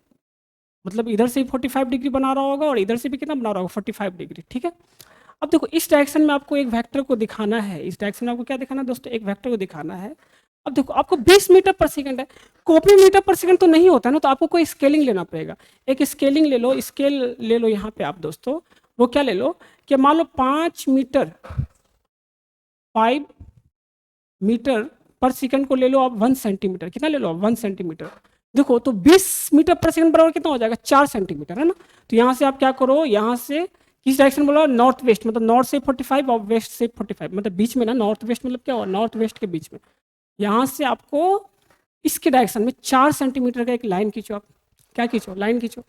मतलब इधर से 45 डिग्री बना रहा होगा और इधर से भी कितना बना रहा होगा? 45 डिग्री, ठीक है। अब देखो इस डायरेक्शन में आपको एक वेक्टर को दिखाना है। इस डायरेक्शन में आपको क्या दिखाना है दोस्तों? एक वेक्टर को दिखाना है। अब देखो आपको 20 मीटर पर सेकंड है, कॉपी मीटर पर सेकंड तो नहीं होता है ना, तो आपको कोई स्केलिंग लेना पड़ेगा। एक स्केलिंग ले लो, स्केल ले लो यहाँ पे आप दोस्तों। वो क्या ले लो कि मान लो 5 मीटर पर सेकंड को ले लो आप 1 सेंटीमीटर। कितना ले लो आप? 1 सेंटीमीटर। देखो तो 20 मीटर पर सेकंड बराबर कितना हो जाएगा? 4 सेंटीमीटर, है ना। तो यहाँ से आप क्या करो, यहाँ से किस डायरेक्शन बोला? नॉर्थ वेस्ट, मतलब नॉर्थ से 45 और वेस्ट से 45, मतलब बीच में ना। नॉर्थ वेस्ट मतलब क्या हुआ? नॉर्थ वेस्ट के बीच में। यहाँ से आपको इसके डायरेक्शन में 4 सेंटीमीटर का एक लाइन खींचो आप। क्या खींचो? लाइन खींचो।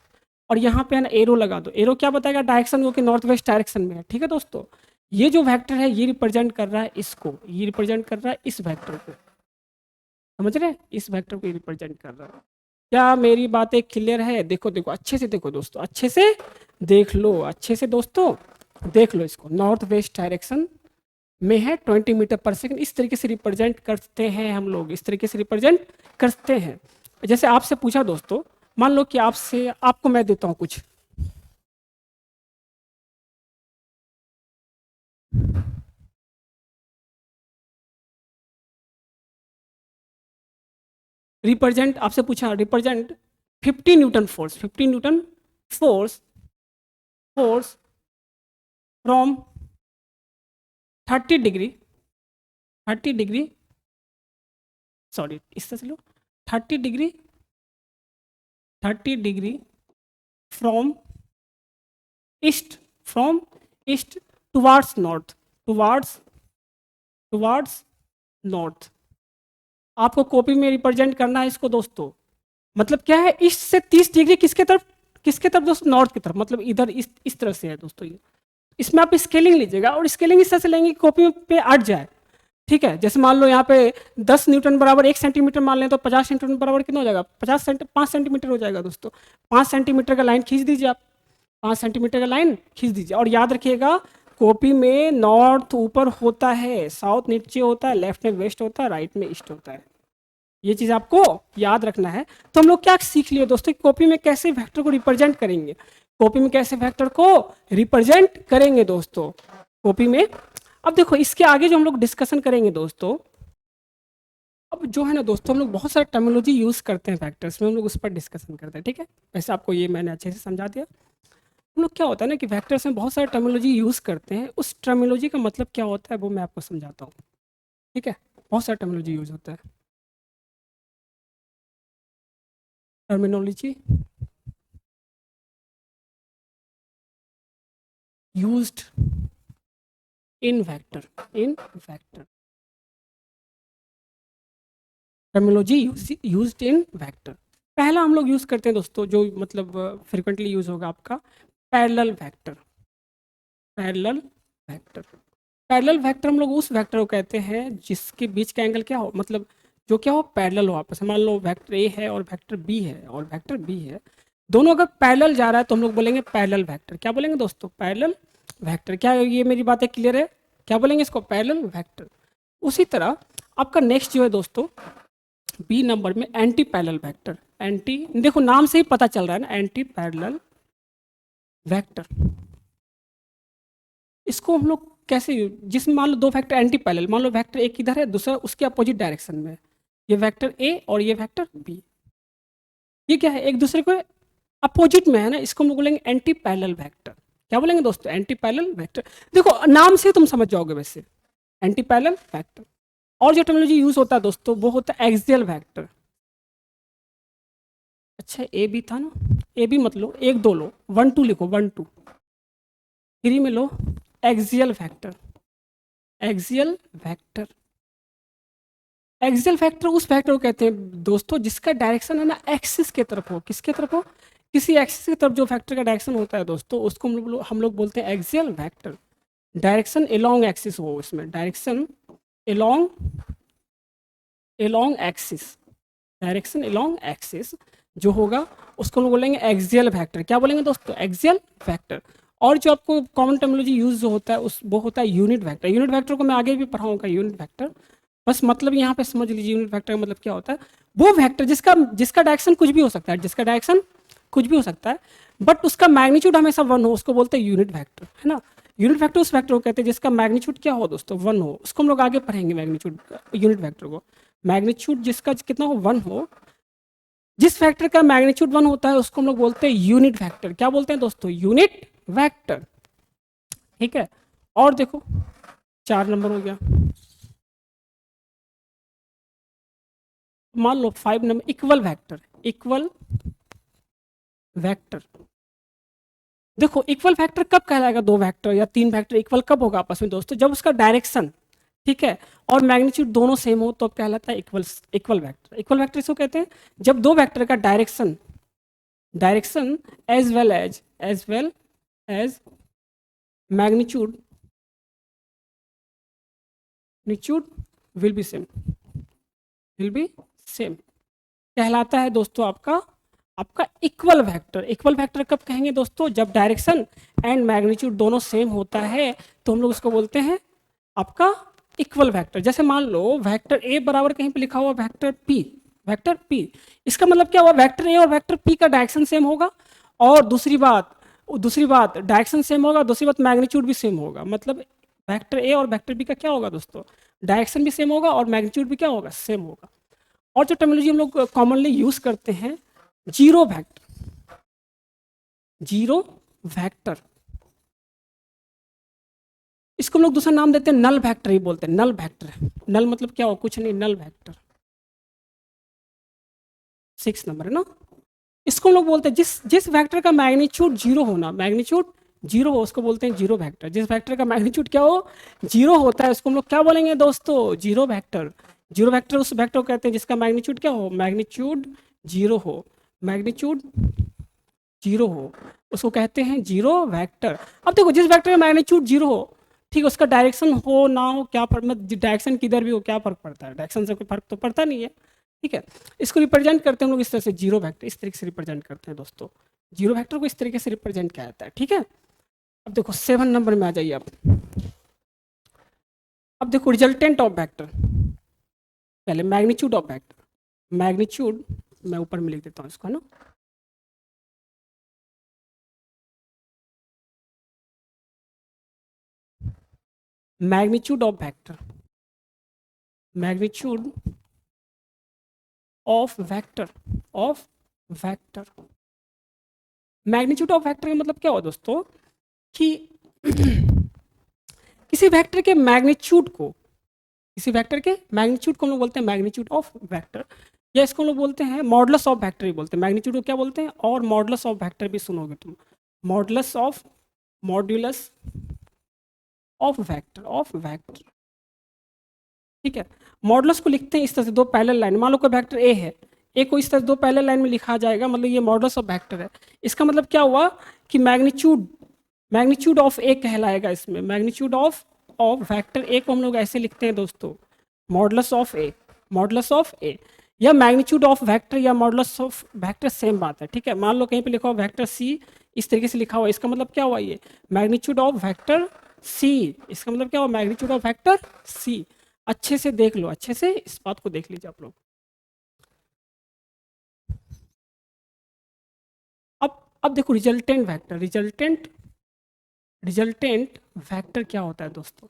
और यहाँ पे है ना एरो लगा दो। एरो क्या बताएगा? डायरेक्शन वो कि नॉर्थ वेस्ट डायरेक्शन में है, ठीक है दोस्तों। ये जो वेक्टर है ये रिप्रेजेंट कर रहा है इसको, ये रिप्रेजेंट कर रहा है इस वेक्टर को, समझ रहे हैं? इस वेक्टर को रिप्रेजेंट कर रहा है। क्या मेरी बातें क्लियर है? देखो देखो अच्छे से देखो दोस्तों, अच्छे से देख लो, अच्छे से दोस्तों देख लो इसको। नॉर्थ वेस्ट डायरेक्शन में है 20 मीटर पर सेकंड, इस तरीके से रिप्रेजेंट करते हैं हम लोग, इस तरीके से रिप्रेजेंट करते हैं। जैसे आपसे पूछा दोस्तों, मान लो कि आपसे आपको मैं देता हूँ कुछ, रिप्रेजेंट, आपसे पूछा represent 50 Newton force, 50 Newton force force from 30 degree, 30 degree, sorry इस तरह से लो, 30 degree, 30 degree from east, from east towards north, towards towards north. आपको कॉपी में रिप्रेजेंट करना है इसको दोस्तों। मतलब क्या है? ईस्ट से 30 डिग्री किसके तरफ? किसके तरफ दोस्तों? नॉर्थ की तरफ। मतलब इधर इस तरह से है दोस्तों ये। इसमें आप स्केलिंग लीजिएगा और स्केलिंग इस तरह से लेंगे कि कॉपी पे अट जाए, ठीक है। जैसे मान लो यहाँ पे 10 न्यूटन बराबर 1 सेंटीमीटर मान लें, तो 50 न्यूटन बराबर कितना हो जाएगा? 5 सेंटीमीटर हो जाएगा दोस्तों। 5 सेंटीमीटर का लाइन खींच दीजिए आप, 5 सेंटीमीटर का लाइन खींच दीजिए। और याद रखिएगा कॉपी में नॉर्थ ऊपर होता है, साउथ नीचे होता है, लेफ्ट में वेस्ट होता है, राइट में ईस्ट होता है। ये चीज़ आपको याद रखना है। तो हम लोग क्या सीख लिए दोस्तों? कॉपी में कैसे वेक्टर को रिप्रेजेंट करेंगे, कॉपी में कैसे वेक्टर को रिप्रेजेंट करेंगे दोस्तों कॉपी में। अब देखो इसके आगे जो हम लोग डिस्कशन करेंगे दोस्तों, अब जो है ना दोस्तों, हम लोग बहुत सारे टर्मिनोलॉजी यूज़ करते हैं वेक्टर्स में, हम लोग उस पर डिस्कशन करते हैं, ठीक है। वैसे आपको ये मैंने अच्छे से समझा दिया। हम लोग क्या होता है ना कि वेक्टर्स में बहुत सारे टर्मिनोलॉजी यूज़ करते हैं, उस टर्मिनोलॉजी का मतलब क्या होता है वो मैं आपको समझाता हूँ, ठीक है। बहुत सारा टर्मिनोलॉजी यूज होता है। Terminology used in vector, in vector, terminology used in vector. पहला हम लोग यूज करते हैं दोस्तों, जो मतलब फ्रिक्वेंटली यूज होगा आपका, parallel vector. Parallel vector, parallel vector हम लोग उस वेक्टर को कहते हैं जिसके बीच का एंगल क्या हो, मतलब जो क्या हो, पैरेलल हो आपस में। मान लो वेक्टर ए है और वेक्टर बी है और वेक्टर बी है, दोनों अगर पैरेलल जा रहा है तो हम लोग बोलेंगे पैरेलल वेक्टर। क्या बोलेंगे दोस्तों? Parallel vector. क्या ये मेरी बातें क्लियर है? क्या बोलेंगे इसको? Parallel vector. उसी तरह आपका नेक्स्ट जो है दोस्तों, बी नंबर में एंटी पैरेलल वेक्टर। एंटी, देखो नाम से ही पता चल रहा है ना, एंटी पैरेलल वेक्टर। इसको हम लोग कैसे, जिसमें मान लो दो वेक्टर एंटी पैरेलल, मान लो वेक्टर एक इधर है, दूसरा उसके अपोजिट डायरेक्शन में है, ये वेक्टर ए और ये वेक्टर बी, ये क्या है? एक दूसरे को अपोजिट में है ना, इसको हम लोग बोलेंगे एंटी पैरेलल वेक्टर। क्या बोलेंगे दोस्तों? Anti parallel vector. देखो नाम से तुम समझ जाओगे वैसे, एंटी पैरेलल वेक्टर। और जो टेक्नोलॉजी यूज होता है दोस्तों वो होता है एक्सियल वेक्टर। अच्छा ए बी था ना, ए बी मत लो, एक दो लो, 1 2 लिखो, 1 2, 3 में लो axial factor. Axial factor, axial factor उस फैक्टर को कहते हैं दोस्तों जिसका डायरेक्शन है ना एक्सिस के तरफ हो। किसके तरफ हो? किसी एक्सिस की तरफ जो फैक्टर का डायरेक्शन होता है दोस्तों, उसको हम लोग बोलते हैं axial factor. Direction along axis हो, इसमें direction along along axis, direction along axis जो होगा उसको हम लोग बोलेंगे एक्सियल फैक्टर। क्या बोलेंगे दोस्तों? Axial factor. और जो आपको कॉमन टर्मिनोलॉजी यूज जो होता है उस वो होता है यूनिट वेक्टर। यूनिट वेक्टर को मैं आगे भी पढ़ाऊंगा यूनिट वेक्टर, बस मतलब यहाँ पे समझ लीजिए यूनिट वेक्टर का मतलब क्या होता है। वो वेक्टर जिसका जिसका डायरेक्शन कुछ भी हो सकता है, जिसका डायरेक्शन कुछ भी हो सकता है, बट उसका मैग्नीट्यूड हमेशा 1 हो, उसको बोलते हैं यूनिट वेक्टर, है ना। यूनिट वेक्टर उस वेक्टर को कहते हैं जिसका मैग्नीट्यूड क्या हो दोस्तों? 1 हो। उसको हम लोग आगे पढ़ेंगे मैग्नीट्यूड, यूनिट वेक्टर को। मैग्नीट्यूड जिसका कितना हो? 1 हो। जिस फैक्टर का मैग्नीट्यूड 1 होता है उसको हम लोग बोलते हैं यूनिट फैक्टर। क्या बोलते हैं दोस्तों? Unit vector. ठीक है। और देखो 4 नंबर हो गया। मान लो 5 number equal vector. Equal vector, देखो इक्वल फैक्टर कब कहलाएगा? 2 वेक्टर या 3 वेक्टर इक्वल कब होगा आपस में दोस्तों? जब उसका डायरेक्शन, ठीक है, और मैग्नीट्यूड दोनों सेम हो तो अब कहलाता है equal equal vector. Equal vector इसको कहते हैं जब दो वेक्टर का direction direction as well as magnitude magnitude will be same, will be same कहलाता है दोस्तों आपका आपका इक्वल वेक्टर। इक्वल वेक्टर कब कहेंगे दोस्तों? जब डायरेक्शन एंड मैग्नीट्यूड दोनों सेम होता है तो हम लोग उसको बोलते हैं आपका इक्वल वेक्टर। जैसे मान लो वेक्टर ए बराबर कहीं पे लिखा हुआ वेक्टर पी, वेक्टर पी, इसका मतलब क्या हुआ? वेक्टर ए और वेक्टर पी का डायरेक्शन सेम होगा, और दूसरी बात डायरेक्शन सेम होगा, दूसरी बात मैग्नीट्यूड भी सेम होगा। मतलब वेक्टर ए और वेक्टर बी का क्या होगा दोस्तों? डायरेक्शन भी सेम होगा और मैग्नीट्यूड भी क्या होगा? सेम होगा। और जो टर्मिनोलॉजी हम लोग कॉमनली यूज करते हैं, जीरो वेक्टर, जीरो वेक्टर, इसको हम लोग दूसरा नाम देते हैं नल वेक्टर ही बोलते हैं। नल वेक्टर, नल मतलब क्या हो? कुछ नहीं, नल वेक्टर। 6 नंबर है ना। इसको हम लोग बोलते हैं जिस जिस वेक्टर का मैग्नीट्यूड जीरो होना, मैग्नीट्यूड जीरो हो उसको बोलते हैं जीरो वेक्टर। जिस वेक्टर का मैग्नीट्यूड क्या हो? जीरो होता है उसको हम लोग क्या बोलेंगे दोस्तों? Zero vector. जीरो वेक्टर उस वेक्टर को कहते हैं जिसका मैग्नीट्यूड क्या हो? मैग्नीट्यूड जीरो हो, मैग्नीट्यूड जीरो हो, उसको कहते हैं जीरो वेक्टर। अब देखो जिस वेक्टर का मैग्नीट्यूड जीरो हो, ठीक है, उसका डायरेक्शन हो ना हो क्या डायरेक्शन किधर भी हो क्या फर्क पड़ता है? डायरेक्शन से कोई फर्क तो पड़ता नहीं है। ठीक है, इसको रिप्रेजेंट करते हैं हम लोग इस तरह से, जीरो वेक्टर इस तरीके से रिप्रेजेंट करते हैं दोस्तों। जीरो वेक्टर को इस तरीके से रिप्रेजेंट किया जाता है। ठीक है, अब देखो 7 नंबर में आ जाइए आप। अब देखो रिजल्टेंट ऑफ वेक्टर, पहले मैग्नीट्यूड ऑफ वेक्टर। मैग्नीट्यूड मैं ऊपर में लिख देता हूँ इसको, है ना। Magnitude of vector, magnitude of vector, of vector. Magnitude of vector का मतलब क्या हुआ दोस्तों कि किसी वेक्टर के मैग्नीट्यूड को, किसी वेक्टर के मैग्नीट्यूड को हम लोग बोलते हैं मैग्नीट्यूड ऑफ वेक्टर, या इसको हम लोग बोलते हैं मॉडुलस ऑफ वेक्टर भी बोलते हैं। मैग्नीट्यूड को क्या बोलते हैं? और मॉडुलस ऑफ वेक्टर भी सुनोगे तुम, मॉडुलस ऑफ वेक्टर। ठीक है, मॉडुलस को लिखते हैं इस तरह से, दो पैरेलल लाइन। मान लो कोई वेक्टर ए है, ए को इस तरह से दो पैरेलल लाइन में लिखा जाएगा, मतलब ये मॉडुलस ऑफ वेक्टर है। इसका मतलब क्या हुआ कि मैग्नीट्यूड ऑफ ए कहलाएगा इसमें। मैग्नीट्यूड ऑफ वेक्टर ए को हम लोग ऐसे लिखते हैं दोस्तों, modulus of a, modulus of a, या मैग्नीट्यूड ऑफ वेक्टर या मॉडुलस ऑफ वेक्टर सेम बात है। ठीक है, मान लो कहीं पे लिखा हुआ वेक्टर सी, इस तरीके से लिखा हुआ, इसका मतलब क्या हुआ? ये मैग्नीट्यूड ऑफ वेक्टर सी, इसका मतलब क्या हुआ? Magnitude of vector C. अच्छे से देख लो, अच्छे से इस बात को देख लीजिए आप लोग। अब देखो रिजल्टेंट वेक्टर, रिजल्टेंट वेक्टर क्या होता है दोस्तों?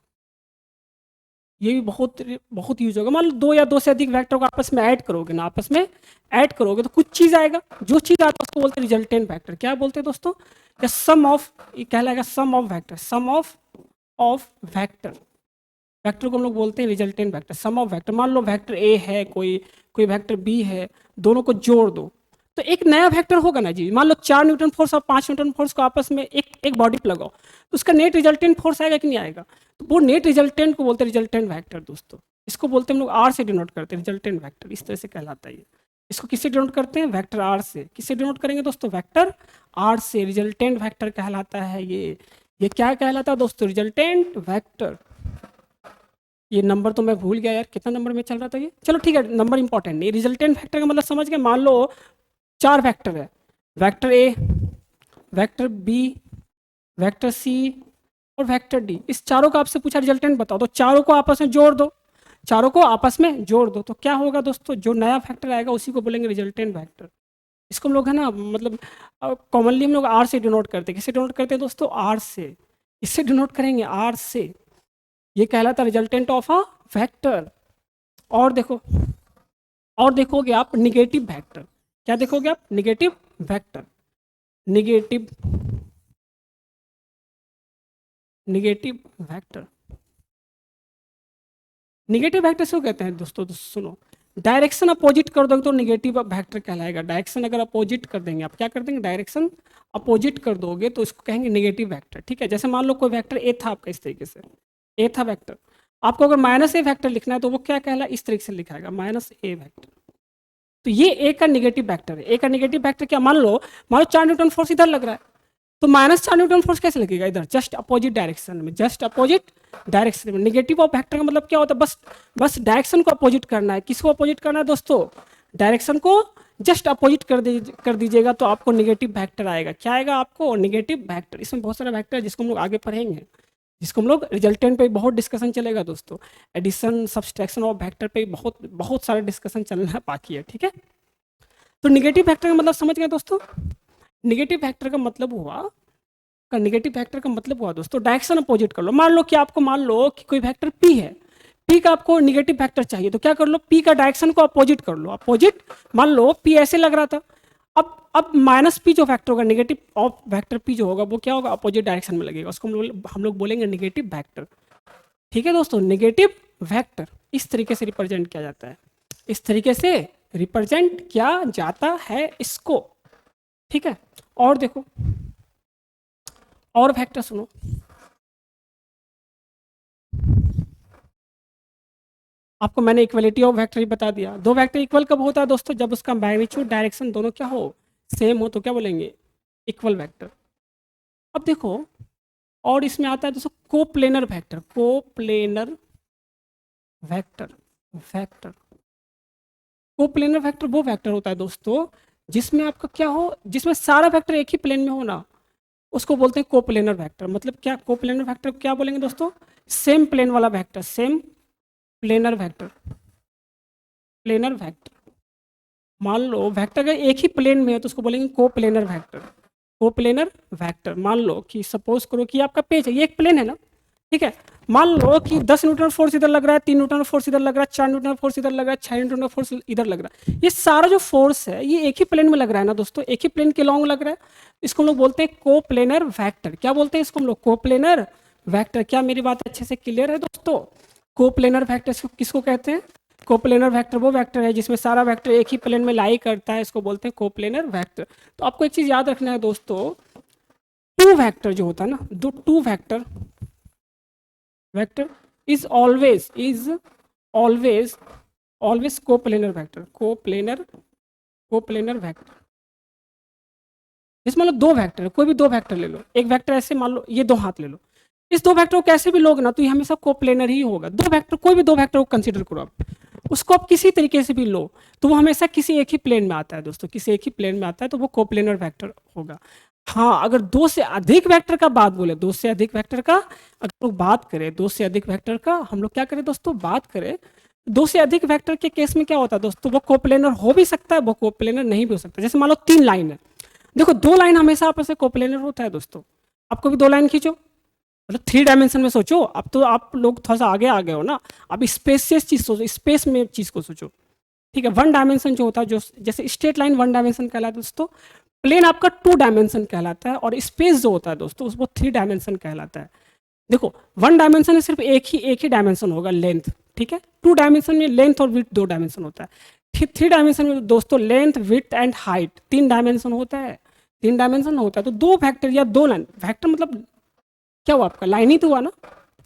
ये भी बहुत बहुत यूज होगा। मान लो दो या दो से अधिक वेक्टर को आपस में ऐड करोगे ना, आपस में ऐड करोगे तो कुछ चीज आएगा, जो चीज आता है उसको बोलते हैं रिजल्टेंट वेक्टर। क्या बोलते हैं दोस्तों? या सम ऑफ, ये कहलाएगा sum of vector, sum of vector. Vector को हम लोग बोलते हैं resultant vector, sum of vector. मान लो वेक्टर ए है, कोई कोई वेक्टर बी है, दोनों को जोड़ दो तो एक नया वेक्टर होगा ना जी। मान लो 4 न्यूटन फोर्स और 5 न्यूटन फोर्स को आपस में एक बॉडी पे लगाओ, तो उसका नेट रिजल्टेंट फोर्स आएगा कि नहीं आएगा? तो वो नेट रिजल्टेंट को बोलते हैं रिजल्टेंट वेक्टर दोस्तों। इसको बोलते हैं हम लोग आर से डिनोट करते हैं, रिजल्टेंट वेक्टर इस तरह से कहलाता है ये। इसको किससे डिनोट करते हैं? वेक्टर आर से। किससे डिनोट करेंगे दोस्तों? वेक्टर आर से। रिजल्टेंट वेक्टर कहलाता है ये क्या कहलाता है दोस्तों? Resultant vector. ये नंबर तो मैं भूल गया यार, कितना नंबर में चल रहा था ये। चलो ठीक है, नंबर इंपॉर्टेंट नहीं। रिजल्टेंट वेक्टर का मतलब समझ गए। मान लो 4 वेक्टर है, vector A, vector B, vector C और वेक्टर डी। इस चारों का आपसे पूछा रिजल्टेंट बताओ, तो चारों को आपस में जोड़ दो, चारों को आपस में जोड़ दो, तो क्या होगा दोस्तों? जो नया वेक्टर आएगा उसी को बोलेंगे रिजल्टेंट वेक्टर। इसको हम लोग है ना, मतलब कॉमनली हम लोग आर से डिनोट करते हैं। किससे डिनोट करते हैं दोस्तों? आर से। इससे डिनोट करेंगे आर से। ये कहलाता है रिजल्टेंट ऑफ अ वेक्टर। और देखो, और देखोगे आप निगेटिव वेक्टर। क्या देखोगे आप? Negative vector. Negative vector. Negative vector क्यों कहते हैं दोस्तों? तो सुनो, डायरेक्शन अपोजिट कर दोगे तो निगेटिव वेक्टर कहलाएगा। डायरेक्शन अगर अपोजिट कर देंगे, आप क्या कर देंगे? डायरेक्शन अपोजिट कर दोगे तो इसको कहेंगे निगेटिव वेक्टर। ठीक है, जैसे मान लो कोई वेक्टर ए था आपका, इस तरीके से ए था वेक्टर, आपको अगर माइनस ए वेक्टर लिखना है तो वो क्या कहला? इस तरीके से लिखाएगा, माइनस ए वेक्टर। तो ये ए का निगेटिव वेक्टर है। ए का निगेटिव वेक्टर क्या? मान लो 4 न्यूटन फोर्स इधर लग रहा है, तो -4 न्यूटन फोर्स कैसे लगेगा? इधर जस्ट अपोजिट डायरेक्शन में, जस्ट अपोजिट डायरेक्शन में। निगेटिव ऑफ वेक्टर का मतलब क्या होता है? बस डायरेक्शन को अपोजिट करना है। किसको अपोजिट करना है दोस्तों? डायरेक्शन को जस्ट अपोजिट कर दीजिएगा तो आपको निगेटिव वेक्टर आएगा। क्या आएगा आपको? Negative vector. इसमें बहुत सारे वेक्टर है जिसको हम लोग आगे पढ़ेंगे, जिसको हम लोग रिजल्टेंट पे बहुत डिस्कशन चलेगा दोस्तों। एडिशन सब्सट्रैक्शन ऑफ वेक्टर पे बहुत सारे डिस्कशन चलना बाकी है। ठीक है, तो निगेटिव वेक्टर का मतलब समझ गए दोस्तों? निगेटिव वेक्टर का मतलब हुआ दोस्तों डायरेक्शन अपोजिट कर लो। मान लो कि कोई वेक्टर पी है, पी का आपको निगेटिव वेक्टर चाहिए, तो क्या कर लो? पी का डायरेक्शन को अपोजिट कर लो। अपोजिट, मान लो पी ऐसे लग रहा था, अब माइनस पी जो वेक्टर होगा, निगेटिव ऑफ वेक्टर पी जो होगा, वो क्या होगा? अपोजिट डायरेक्शन में लगेगा। उसको हम लोग बोलेंगे निगेटिव वेक्टर। ठीक है दोस्तों, निगेटिव वेक्टर इस तरीके से रिप्रेजेंट किया जाता है। इस तरीके से रिप्रेजेंट किया जाता है इसको। ठीक है, और देखो, और वेक्टर सुनो। आपको मैंने इक्वलिटी ऑफ वेक्टर ही बता दिया। दो वेक्टर इक्वल कब होता है दोस्तों? जब उसका मैग्नीट्यूड, डायरेक्शन दोनों क्या हो? सेम हो, तो क्या बोलेंगे? Equal vector. अब देखो, और इसमें आता है दोस्तों coplanar vector. Coplanar vector. Coplanar vector वो वेक्टर होता है दोस्तों जिसमें आपका क्या हो? जिसमें सारा वेक्टर एक ही प्लेन में हो ना, उसको बोलते हैं कोप्लेनर वेक्टर। मतलब क्या? कोप्लेनर वेक्टर क्या बोलेंगे दोस्तों? सेम प्लेन वाला vector, same planar vector. Planar vector, मान लो वेक्टर अगर एक ही प्लेन में है तो उसको बोलेंगे कोप्लेनर वेक्टर। कोप्लेनर वेक्टर, मान लो कि सपोज करो कि आपका पेज है, ये एक प्लेन है ना, ठीक है। मान लो कि 10 न्यूटन फोर्स इधर लग रहा है, 3 न्यूटन फोर्स इधर लग रहा है, 4 न्यूटन फोर्स इधर लग रहा है, 6 न्यूटन फोर्स इधर लग रहा है। ये सारा जो फोर्स है ये एक ही प्लेन में लग रहा है ना दोस्तों, एक ही प्लेन के लॉन्ग लग रहा है। इसको हम लोग बोलते हैं कोप्लेनर वेक्टर। क्या बोलते हैं इसको हम लोग? Coplanar vector. क्या मेरी बात अच्छे से क्लियर है दोस्तों? कोप्लेनर वेक्टर किसको कहते हैं? कोप्लेनर वेक्टर वो वेक्टर है जिसमें सारा वेक्टर एक ही प्लेन में लाई करता है, इसको बोलते हैं कोप्लेनर वेक्टर। तो आपको एक चीज याद रखना है दोस्तों, टू वेक्टर जो होता है ना, दो two vector is always coplanar vector. Coplanar vector, इसमें मतलब दो वेक्टर है, कोई भी दो वेक्टर ले लो। एक वेक्टर ऐसे मान लो, ये दो हाथ ले लो, इस दो वेक्टर को कैसे भी लोगे ना तो ये हमेशा कोप्लेनर ही होगा। दो वेक्टर, कोई भी दो वेक्टर को कंसीडर करो आप, उसको आप किसी तरीके से भी लो तो वो हमेशा किसी एक ही प्लेन में आता है दोस्तों, किसी एक ही प्लेन में आता है, तो वो कोप्लेनर वेक्टर होगा। हाँ, अगर दो से अधिक वेक्टर का बात बोले, दो से अधिक वेक्टर का अगर लोग बात करें, दो से अधिक वेक्टर का हम लोग क्या करें दोस्तों? बात करें दो से अधिक वेक्टर के केस में क्या होता है दोस्तों? वो कोप्लेनर हो भी सकता है, वो कोप्लेनर नहीं भी हो सकता। जैसे मान लो 3 लाइन है, देखो 2 लाइन हमेशा आपस में कोप्लेनर होता है दोस्तों। आपको भी 2 लाइन खींचो, मतलब 3 डायमेंशन में सोचो। अब तो आप लोग थोड़ा सा आगे आ गए हो ना, अब स्पेसियस चीज सोचो, स्पेस में चीज को सोचो, ठीक है। 1 डायमेंशन जो होता है, जो जैसे स्ट्रेट लाइन 1 डायमेंशन कहलाता है दोस्तों, प्लेन आपका 2 डायमेंशन कहलाता है, और स्पेस जो होता है दोस्तों उसको 3 डायमेंशन कहलाता है। देखो 1 डायमेंशन में सिर्फ एक ही डायमेंशन होगा, लेंथ, ठीक है। 2 डायमेंशन में लेंथ और विड्थ 2 डायमेंशन होता है। थ्री डायमेंशन में दोस्तों length width and height 3 dimension होता है, 3 डायमेंशन होता है। तो 2 वेक्टर या 2 लाइन, वेक्टर मतलब क्या हुआ आपका, लाइन ही तो हुआ ना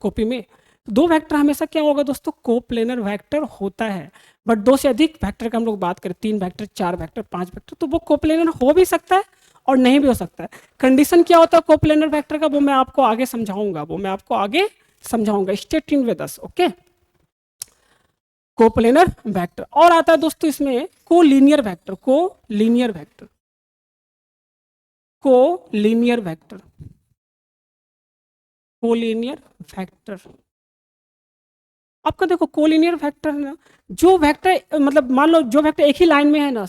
कॉपी में। 2 वेक्टर हमेशा क्या होगा दोस्तों, कोप्लेनर वेक्टर होता है। बट 2 से अधिक वेक्टर का हम लोग बात करें, 3 वेक्टर, 4 वेक्टर, 5 वेक्टर, तो वो कोप्लेनर हो भी सकता है और नहीं भी हो सकता है। कंडीशन क्या होता है कोप्लेनर वेक्टर का, वो मैं आपको आगे समझाऊंगा, stay tuned with us, okay. Coplanar vector और आता है दोस्तों इसमें collinear vector, collinear vector, collinear vector, collinear vector. आपका देखो कोलिनियर वेक्टर है ना, जो वेक्टर मतलब मान लो जो वेक्टर एक ही लाइन में है ना,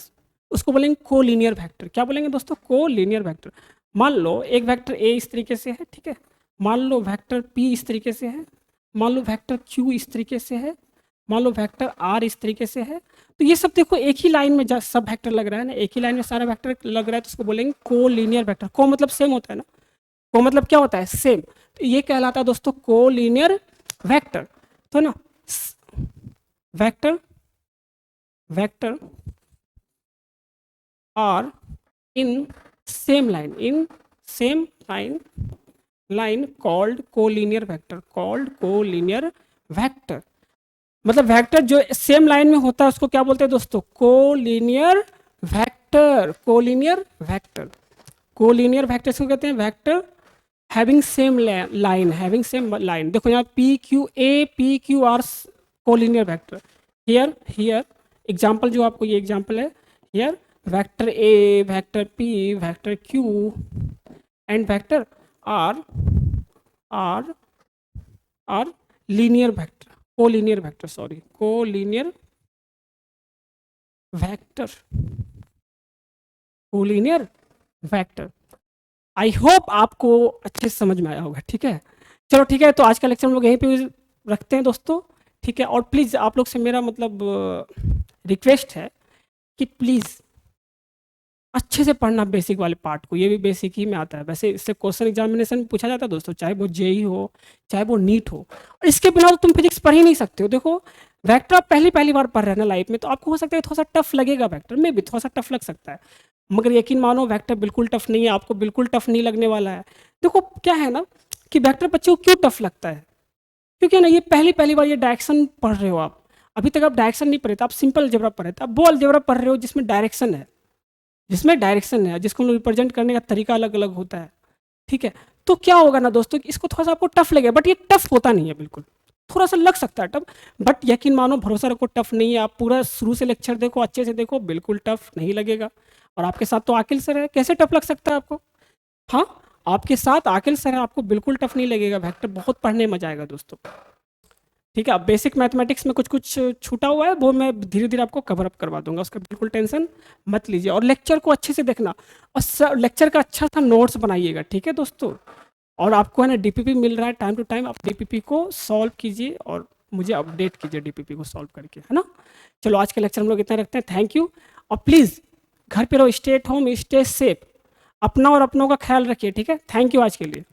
उसको बोलेंगे कोलिनियर वेक्टर। क्या बोलेंगे दोस्तों, कोलिनियर वेक्टर। मान लो एक वेक्टर ए इस तरीके से है, ठीक है, मान लो वेक्टर पी इस तरीके से है, मान लो वेक्टर क्यू इस तरीके से है, मान लो वेक्टर आर इस तरीके से है। तो ये सब देखो एक ही लाइन में सब वेक्टर लग रहा है ना, एक ही लाइन में सारा वेक्टर लग रहा है, तो उसको बोलेंगे कोलिनियर वेक्टर। को मतलब सेम होता है ना, को मतलब क्या होता है, सेम। तो ये कहलाता है दोस्तों कोलिनियर वेक्टर। तो ना vector vector are in same line called collinear vector, मतलब वेक्टर जो सेम लाइन में होता है उसको क्या बोलते हैं दोस्तों, कोलिनियर वेक्टर, कोलिनियर वेक्टर को कहते हैं वेक्टर हैविंग सेम लाइन। देखो यहाँ P Q R collinear vector. Here example जो आपको ये एग्जांपल है, here vector A, vector P, vector Q and vector R linear vector, collinear vector. I hope आपको अच्छे से समझ में आया होगा, ठीक है। चलो ठीक है, तो आज का लेक्चर हम लोग यहीं पे रखते हैं दोस्तों, ठीक है। और प्लीज़ आप लोग से मेरा मतलब रिक्वेस्ट है कि प्लीज़ अच्छे से पढ़ना बेसिक वाले पार्ट को, ये भी बेसिक ही में आता है। वैसे इससे क्वेश्चन एग्जामिनेशन में पूछा जाता है दोस्तों, चाहे वो जेई हो, चाहे वो नीट हो, और इसके बिना तो तुम फिजिक्स पढ़ ही नहीं सकते हो। देखो वेक्टर आप पहली बार पढ़ रहे हैं ना लाइफ में, तो आपको हो सकता है थोड़ा सा टफ लगेगा, वेक्टर में भी थोड़ा सा टफ लग सकता है, मगर यकीन मानो वेक्टर बिल्कुल टफ नहीं है, आपको बिल्कुल टफ नहीं लगने वाला है। देखो क्या है ना कि वेक्टर बच्चों को क्यों टफ लगता है, क्योंकि ना ये पहली बार ये डायरेक्शन पढ़ रहे हो आप, अभी तक आप डायरेक्शन नहीं पढ़े थे, आप सिंपल अलजेब्रा पढ़े थे, आप वो अलजेब्रा पढ़ रहे हो जिसमें डायरेक्शन है, जिसको हम लोग रिप्रेजेंट करने का तरीका अलग अलग होता है, ठीक है। तो क्या होगा ना दोस्तों कि इसको थोड़ा सा आपको टफ लगेगा, बट ये टफ होता नहीं है बिल्कुल, थोड़ा सा लग सकता है टफ, बट यकीन मानो भरोसा रखो टफ नहीं है। आप पूरा शुरू से लेक्चर देखो, अच्छे से देखो, बिल्कुल टफ नहीं लगेगा। और आपके साथ तो आकिल सर है, कैसे टफ लग सकता है आपको, हाँ आपके साथ आकिल सर है, आपको बिल्कुल टफ नहीं लगेगा, वेक्टर बहुत पढ़ने में मजा आएगा दोस्तों, ठीक है। अब बेसिक मैथमेटिक्स में कुछ छूटा हुआ है, वो मैं धीरे धीरे आपको कवर अप करवा दूंगा, उसका बिल्कुल टेंशन मत लीजिए। और लेक्चर को अच्छे से देखना, और लेक्चर का अच्छा सा नोट्स बनाइएगा, ठीक है दोस्तों। और आपको है ना डीपीपी मिल रहा है टाइम टू टाइम, आप डीपीपी को सॉल्व कीजिए और मुझे अपडेट कीजिए डीपीपी को सॉल्व करके, है ना। चलो आज के लेक्चर हम लोग इतना रखते हैं, थैंक यू। और प्लीज़ घर पे रहो, stay at home, stay safe, अपना और अपनों का ख्याल रखिए, ठीक है। थैंक यू आज के लिए।